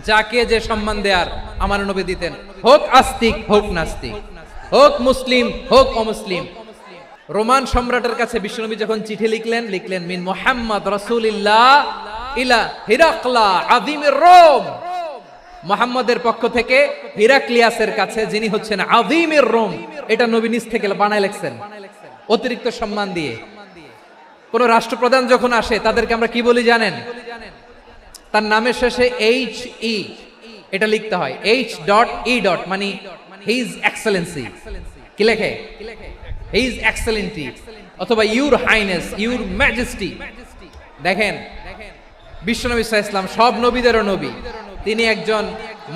Speaker 1: যাকে যে সম্মান দেয়ার আমার নবী দিতেন, হোক আস্তিক হোক নাস্তিক, হোক মুসলিম হোক অমুসলিম। রোমান সম্রাটের কাছে বিশ্বনবী যখন চিঠি লিখলেন মিন মুহাম্মদ রাসূলিল্লাহ ইলা হিরাকলা আযীমির রোম, মুহাম্মদের পক্ষ থেকে হিরাক্লিয়াসের কাছে, যিনি হচ্ছেন আযীমির রোম। এটা নবী নিজ থেকে বানায় লিখছেন, অতিরিক্ত সম্মান দিয়ে। কোন রাষ্ট্রপ্রধান যখন আসে তাদেরকে আমরা কি বলি জানেন? তার নামের শেষে HE এটা লিখতে হয়, H.E. মানে হিজ এক্সেলেন্সি। কি লেখে? হিজ এক্সেলেন্সি অথবা ইউর হাইনেস, ইউর ম্যাজেস্টি। দেখেন, বিশ্বনবী সাল্লাল্লাহু আলাইহি ওয়াসাল্লাম সব নবীদেরও নবী। তিনি একজন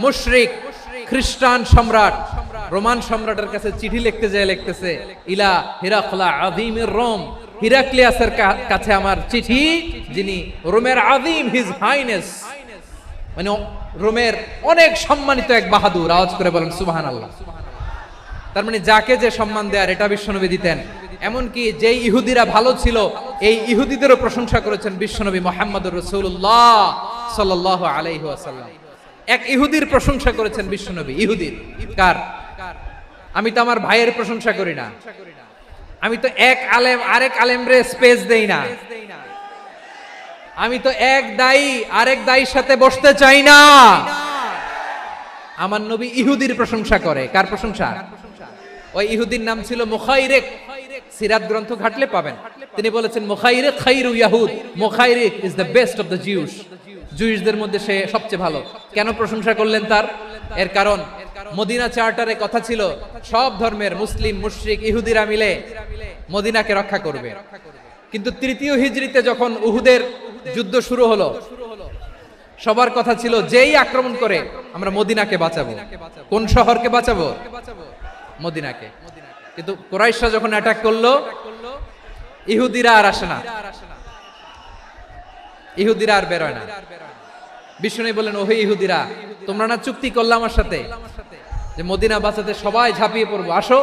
Speaker 1: মুশরিক খ্রিস্টান সম্রাট, রোমান সম্রাটের কাছে চিঠি লিখতে যায়, লিখতেছে ইলা হিরাকলা আযীমির রোম, হিরাক্লিয়াসের কাছে আমার চিঠি, যিনি রোমের আযীম, হিজ হাইনেস, মানে রোমের অনেক সম্মানিত এক বাহাদুর। আওয়াজ করে বলেন সুবহানাল্লাহ। তার মানে যাকে যে সম্মান দেয়ার এটা বিশ্বনবী দিতেন। এমনকি যেই ইহুদিরা ভালো ছিল, এই ইহুদিদেরও প্রশংসা করেছেন বিশ্বনবী মুহাম্মদুর রাসূলুল্লাহ সাল্লাল্লাহু আলাইহি ওয়াসাল্লাম। এক ইহুদির প্রশংসা করেছেন বিশ্বনবী। ইহুদির কার? আমি তো আমার ভাইয়ের প্রশংসা করি না, আমি তো এক আলেম আরেক আলেমরে স্পেস দেই না, আমি তো এক দায়ী আরেক দায়ীর সাথে বসতে চাই না। আমার নবী ইহুদির প্রশংসা করে। কার প্রশংসা? ওই ইহুদির নাম ছিল মুখাইরিক। সিরাত গ্রন্থ ঘাটলে পাবেন। তিনি বলেছেন, মুখাইরিক খাইরু ইয়াহুদ, Mukhayriq is the best of the Jews. জুইশদের মধ্যে সে সবচেয়ে ভালো। কেন প্রশংসা করলেন তার? এর কারণ মদিনা চার্টারে কথা ছিল সব ধর্মের মুসলিম, মুশরিক, ইহুদিরা মিলে মদিনাকে রক্ষা করবে। কিন্তু তৃতীয় হিজরিতে যখন উহুদের যুদ্ধ শুরু হলো, সবার কথা ছিল যেই আক্রমণ করে আমরা মদিনাকে বাঁচাবো। কোন শহরকে বাঁচাবো? মদিনাকে। কিন্তু কুরাইশরা যখন অ্যাটাক করলো, ইহুদিরা আর আসে না, ইহুদিরা আর বেরোয় না। বিষ্ণু বললেন, ওহে ইহুদিরা, তোমরা না চুক্তি করলে আমার সাথে যে মদিনা বাঁচাতে সবাই ঝাঁপিয়ে পড়বো, আসো।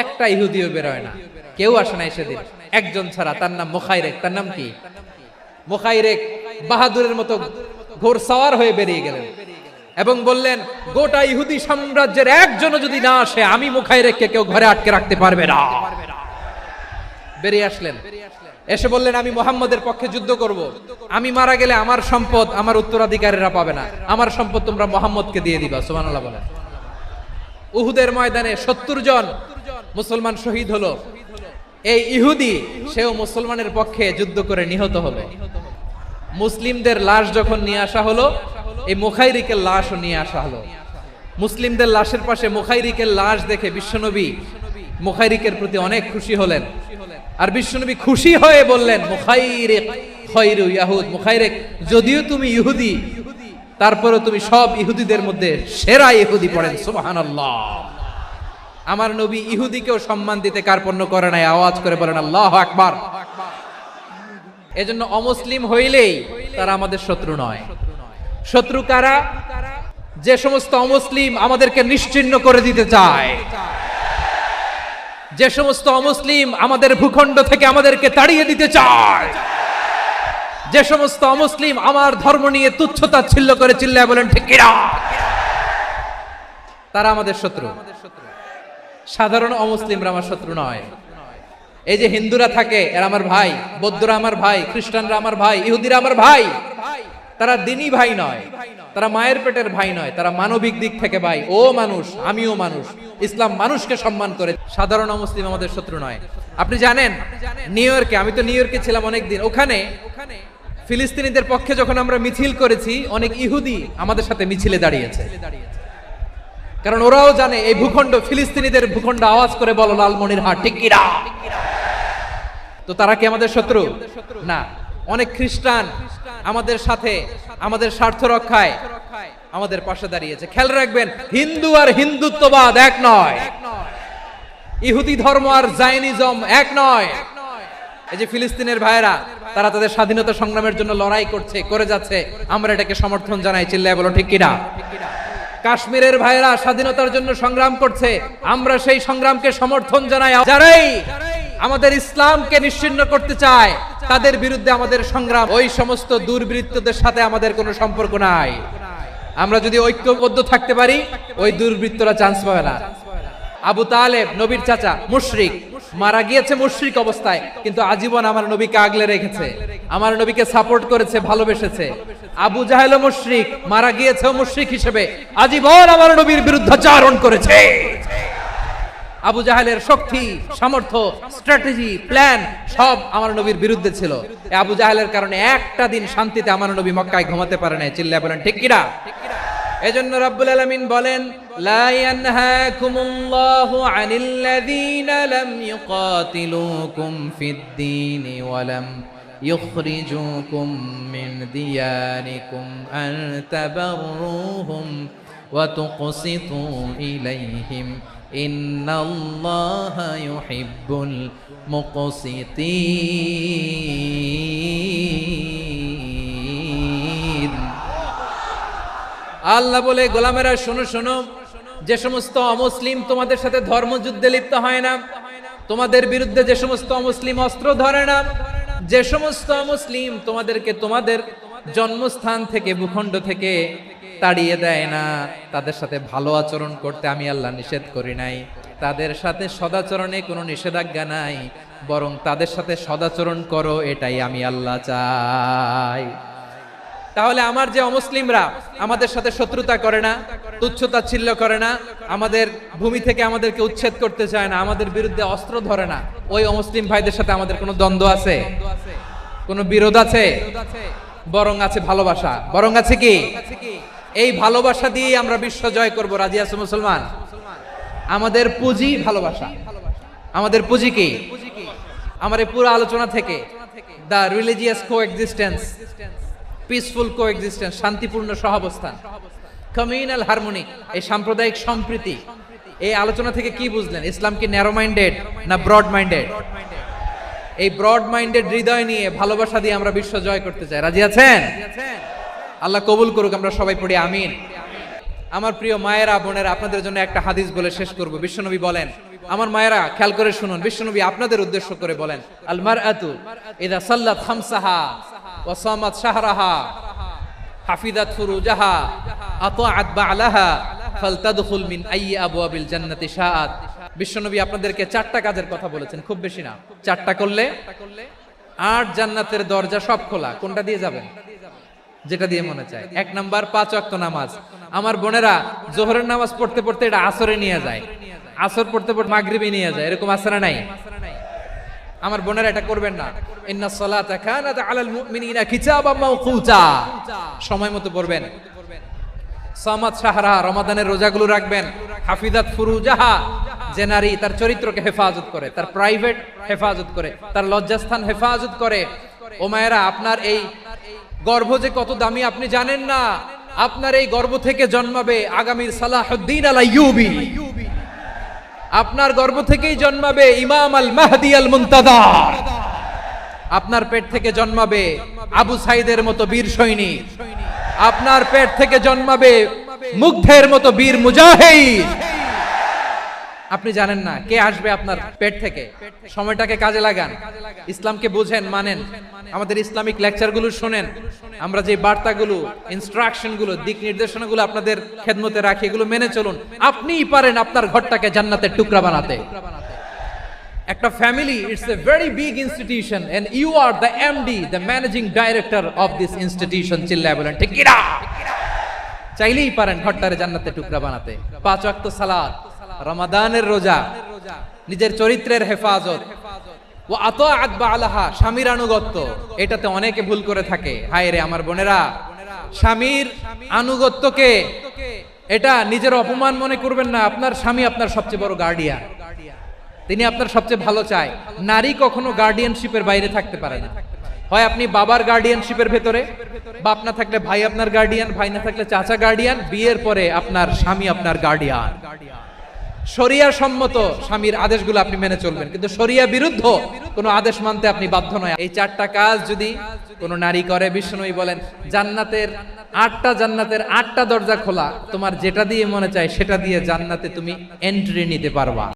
Speaker 1: একটা ইহুদিও বেরোয় না, কেউ আসে না সেদিন, একজন ছাড়া। তার নাম মুখাইরেক। তার নাম কি? মুখাইরেক বাহাদুরের মতো ঘোড়সাওয়ার হয়ে বেরিয়ে গেলেন এবং বললেন, গোটা ইহুদি সাম্রাজ্যের একজনও যদি না আসে, আমি মুখাইরেককে কেউ ঘরে আটকে রাখতে পারবে না। বেরিয়ে আসলেন, এসে বললেন, আমি মুহাম্মদের পক্ষে যুদ্ধ করব। আমি মারা গেলে আমার সম্পদ আমার উত্তরাধিকারীরা পাবে না, আমার সম্পদ তোমরা মুহাম্মদকে দিয়ে দিবা। সুবহানাল্লাহ বলেন। উহুদের ময়দানে 70 জন মুসলমান শহীদ হলো। এই ইহুদি, সেও মুসলমানের পক্ষে যুদ্ধ করে নিহত হলো। মুসলিমদের লাশ যখন নিয়ে আসা হলো, এই মুখাইরিকের লাশও নিয়ে আসা হলো। মুসলিমদের লাশের পাশে মুখাইরিকের লাশ দেখে বিশ্বনবী মুখাইরিকের প্রতি অনেক খুশি হলেন। আর বিশ্বনবী খুশি হয়ে বললেন, মুখাইরিক খায়রু ইয়াহুদ, মুখাইরিক যদিও তুমি ইহুদি, তারপরে তুমি সব ইহুদিদের মধ্যে সেরা ইহুদি। পড়েন সুবহানাল্লাহ। আমার নবী ইহুদিকেও সম্মান দিতে কার্পণ্য করে নাই। আওয়াজ করে বলেন আল্লাহু আকবার। এজন্য অমুসলিম হইলেই তারা আমাদের শত্রু নয়। শত্রু কারা? যে সমস্ত অমুসলিম আমাদেরকে নিশ্চিহ্ন করে দিতে চায়, যে সমস্ত অমুসলিম আমাদের ভূখণ্ড থেকে আমাদেরকে তাড়িয়ে দিতে চায়, যে সমস্ত অমুসলিম আমার ধর্ম নিয়ে তুচ্ছতাচ্ছিল্য করে চিল্লায় বলেন ঠিক কিনা, তারা আমাদের শত্রু। সাধারণ অমুসলিমরা আমার শত্রু নয়। এই যে হিন্দুরা থাকে, এরা আমার ভাই, বৌদ্ধরা আমার ভাই, খ্রিস্টানরা আমার ভাই, ইহুদিরা আমার ভাই। তারা দিনী ভাই নয়, তারা মায়ের পেটের ভাই নয়, তারা মানবিক দিক থেকে ভাই। ও মানুষ, আমিও মানুষ, ইসলাম মানুষকে সম্মান করে। সাধারণ মুসলিম আমাদের শত্রু নয়। আপনি জানেন নিউ ইয়র্কে, আমি তো নিউ ইয়র্কে ছিলাম অনেকদিন, ওখানে ফিলিস্তিনিদের পক্ষে যখন আমরা মিছিল করেছি, অনেক ইহুদি আমাদের সাথে মিছিলে দাঁড়িয়েছে, কারণ ওরাও জানে এই ভূখণ্ড ফিলিস্তিনিদের ভূখণ্ড। আওয়াজ করে বলো লালমনিরহাট ঠিক কি না? তো তারা কি আমাদের শত্রু? না। অনেক খ্রিস্টান আমাদের সাথে, আমাদের স্বার্থ রক্ষায় আমাদের পাশে দাঁড়িয়েছে। খেয়াল রাখবেন, হিন্দু আর হিন্দুত্ববাদ এক নয়, ইহুদি ধর্ম আর জায়নিজম এক নয়। এই যে ফিলিস্তিনের ভাইয়েরা, তারা তাদের স্বাধীনতা সংগ্রামের জন্য লড়াই করছে, করে যাচ্ছে, আমরা এটাকে সমর্থন জানাই। চিল্লায় বলো ঠিক কিনা? কাশ্মীরের ভাইয়েরা স্বাধীনতার জন্য সংগ্রাম করছে, আমরা সেই সংগ্রামকে সমর্থন জানাই। যারাই আমাদের ইসলামকে নিশ্চিহ্ন করতে চায়, তাদের বিরুদ্ধে আমাদের সংগ্রাম। ওই সমস্ত দুর্বৃত্তদের সাথে আমাদের কোনো সম্পর্ক নাই। আমরা যদি ঐক্যবদ্ধ থাকতে পারি, ওই দুর্বৃত্তরা চান্স পাবে না। আবু তালেব নবীর চাচা, মুশরিক, মারা গিয়েছে মুশরিক অবস্থায়, কিন্তু আজীবন আমার নবীকে আগলে রেখেছে, আমার নবীকে সাপোর্ট করেছে, ভালোবেসেছে। আবু জাহেল মুশরিক, মারা গিয়েছে মুশরিক হিসেবে, আজীবন আমার নবীর বিরুদ্ধাচারণ করেছে। আবু জাহেলের শক্তি, সামর্থ্য, স্ট্র্যাটেজি, প্ল্যান সব আমার নবীর বিরুদ্ধে ছিল। আবু জাহেলের কারণে একটা দিন শান্তিতে আমার নবী মক্কায় ঘুমাতে পারে নাই। চিল্লায় বলেন ঠিক কিনা? এজন্য রব্বুল আলামিন বলেন, লা ইয়ানহাকুমুল্লাহু আনিল্লাযীনা লাম ইউকাতিলুকুম ফিদ-দীনি ওয়া লাম ইখরিজুকুম মিন দিয়ারিকুম আন তাবাররুহুম ওয়া তুকসিতু ইলাইহিম ইন্নাল্লাহা ইউহিব্বুল মুকসিতিন। আল্লাহ বলে, গোলামেরা শোনো শোনো, যে সমস্ত অমুসলিম তোমাদের সাথে ধর্মযুদ্ধে লিপ্ত হয় না, তোমাদের বিরুদ্ধে যে সমস্ত অমুসলিম অস্ত্র ধরে না, যে সমস্ত অমুসলিম তোমাদেরকে তোমাদের জন্মস্থান থেকে, ভূখণ্ড থেকে তাড়িয়ে দেয় না, তাদের সাথে ভালো আচরণ করতে আমি আল্লাহ নিষেধ করি নাই। তাদের সাথে সদাচরণে কোনো নিষেধাজ্ঞা নাই, বরং তাদের সাথে সদাচরণ করো, এটাই আমি আল্লাহ চাই। তাহলে আমার যে অমুসলিমরা আমাদের সাথে শত্রুতা করে না, তুচ্ছতাচ্ছিল্য করে না, আমাদের ভূমি থেকে আমাদেরকে উচ্ছেদ করতে চায় না, আমাদের বিরুদ্ধে অস্ত্র ধরে না, ওই অমুসলিম ভাইদের সাথে আমাদের কোনো দ্বন্দ্ব আছে? কোনো বিরোধ আছে? বরং আছে ভালোবাসা। বরং আছে কি? এই ভালোবাসা দিয়ে আমরা বিশ্ব জয় করব। রাজি আছো মুসলমান? আমাদের পুঁজি ভালোবাসা। আমাদের পুঁজি কি? আমার এই পুরো আলোচনা থেকে দা রিলিজিয়াস কোএক্সিস্টেন্স, পিসফুল কোএক্সিস্টেন্স, শান্তিপূর্ণ সহাবস্থান, কমিউনাল হারমোনি, এই সাম্প্রদায়িক সম্প্রীতি, এই আলোচনা থেকে কি বুঝলেন? ইসলাম কি ন্যারো মাইন্ডেড না ব্রড মাইন্ডেড? এই ব্রড মাইন্ডেড হৃদয় নিয়ে, ভালোবাসা দিয়ে আমরা বিশ্ব জয় করতে চাই। রাজি আছেন? আল্লাহ কবুল করুক, আমরা সবাই পড়ি আমিন। আমার প্রিয় মায়েরা, বোনেরা, আপনাদের জন্য একটা হাদিস বলে শেষ করব। বিশ্বনবী বলেন, আমার মায়েরা খেয়াল করে শুনুন, বিশ্বনবী আপনাদের উদ্দেশ্য করে বলেন, আল মারআতু ইযা সাল্লাত খামসাহা ওয়া সামাত শাহরাহা হাফিজাত ফুরুজাহা আতাআত বা'লাহা ফালতাদখুল মিন আইয়ি আবওয়াবিল জান্নাতি শাআত। বিশ্বনবী আপনাদেরকে 4টা কাজের কথা বলেছেন, খুব বেশি না। 4টা করলে 8 জান্নাতের দরজা সব খোলা। কোনটা দিয়ে যাবেন? যেটা দিয়ে মনে চায়। 1 নাম্বার 5 ওয়াক্ত নামাজ। আমার বোনেরা জোহরের নামাজ পড়তে পড়তে এটা আসরে নিয়ে যায়, আসর পড়তে পড়তে মাগরিবে নিয়ে যায়, এরকম আছে না নাই? আমার বোনেরা এটা করবেন না। ইন্নাস সালাতা কানাত আলাল মুমিনিনা কিতাবাম মাওকুতা, সময় মতো পড়বেন। সামাত শাহরা, রমাদানের রোজাগুলো রাখবেন। হাফিজাত ফুরুজাহা, যে নারী তার চরিত্রকে হেফাজত করে, তার প্রাইভেট হেফাজত করে, তার লজ্জাস্থান হেফাজত করে। ও মায়েরা, আপনার এই গর্ভ যে কত দামি আপনি জানেন না। আপনার এই গর্ভ থেকে জন্মাবে আগামীর সালাহুদ্দিন আল আইয়ুবী। আপনার গর্ভ থেকেই জন্মাবে ইমাম আল মাহদি আল মুনতাজার। আপনার পেট থেকে জন্মাবে আবু সাইদের মতো বীর সৈনিক। আপনার পেট থেকে জন্মাবে মুগ্ধের মতো বীর মুজাহিদ। আপনি জানেন না কে আসবে আপনার পেট থেকে। সময়টাকে কাজে লাগান, ইসলামকে বুঝেন, মানেন, আমাদের ইসলামিক লেকচারগুলো শুনেন। আমরা যে বার্তাগুলো, ইনস্ট্রাকশনগুলো, দিক নির্দেশনাগুলো আপনাদের খেদমতে রাখি, এগুলো মেনে চলুন। আপনিই পারেন আপনার ঘরটাকে জান্নাতের টুকরা বানাতে। একটা family it's a very big institution and you are the MD the managing director of this institution. চিল্লায় বলেন ঠিক কিনা? চাইলেই পারেন ঘরটারে জান্নাতের টুকরা বানাতে। 5 ওয়াক্ত সালাত, রমাদানের রোজা, নিজের চরিত্রের হেফাজত, ও আতাআত বালাহা, স্বামীর আনুগত্য। এটাতে অনেকে ভুল করে থাকে। হায় রে আমার বোনেরা, স্বামীর আনুগত্যকে এটা নিজের অপমান মনে করবেন না। আপনার স্বামী আপনার সবচেয়ে বড় গার্ডিয়ান, তিনি আপনার সবচেয়ে ভালো চায়। নারী কখনো গার্ডিয়ানশিপের বাইরে থাকতে পারে না। হয় আপনি বাবার গার্ডিয়ানশিপের ভেতরে, বাপ না থাকলে ভাই আপনার গার্ডিয়ান, ভাই না থাকলে চাচা গার্ডিয়ান, বিয়ের পরে আপনার স্বামী আপনার গার্ডিয়ান। শরিয়া সম্মত স্বামীর আদেশগুলো আপনি মেনে চলবেন, কিন্তু শরিয়া বিরুদ্ধ কোনো আদেশ মানতে আপনি বাধ্য নয়। এই 4টা কাজ যদি কোনো নারী করে, বিষ্ণুই বলেন জান্নাতের 8টা দরজা খোলা, তোমার যেটা দিয়ে মনে চায় সেটা দিয়ে জান্নাতে তুমি এন্ট্রি নিতে পারবা।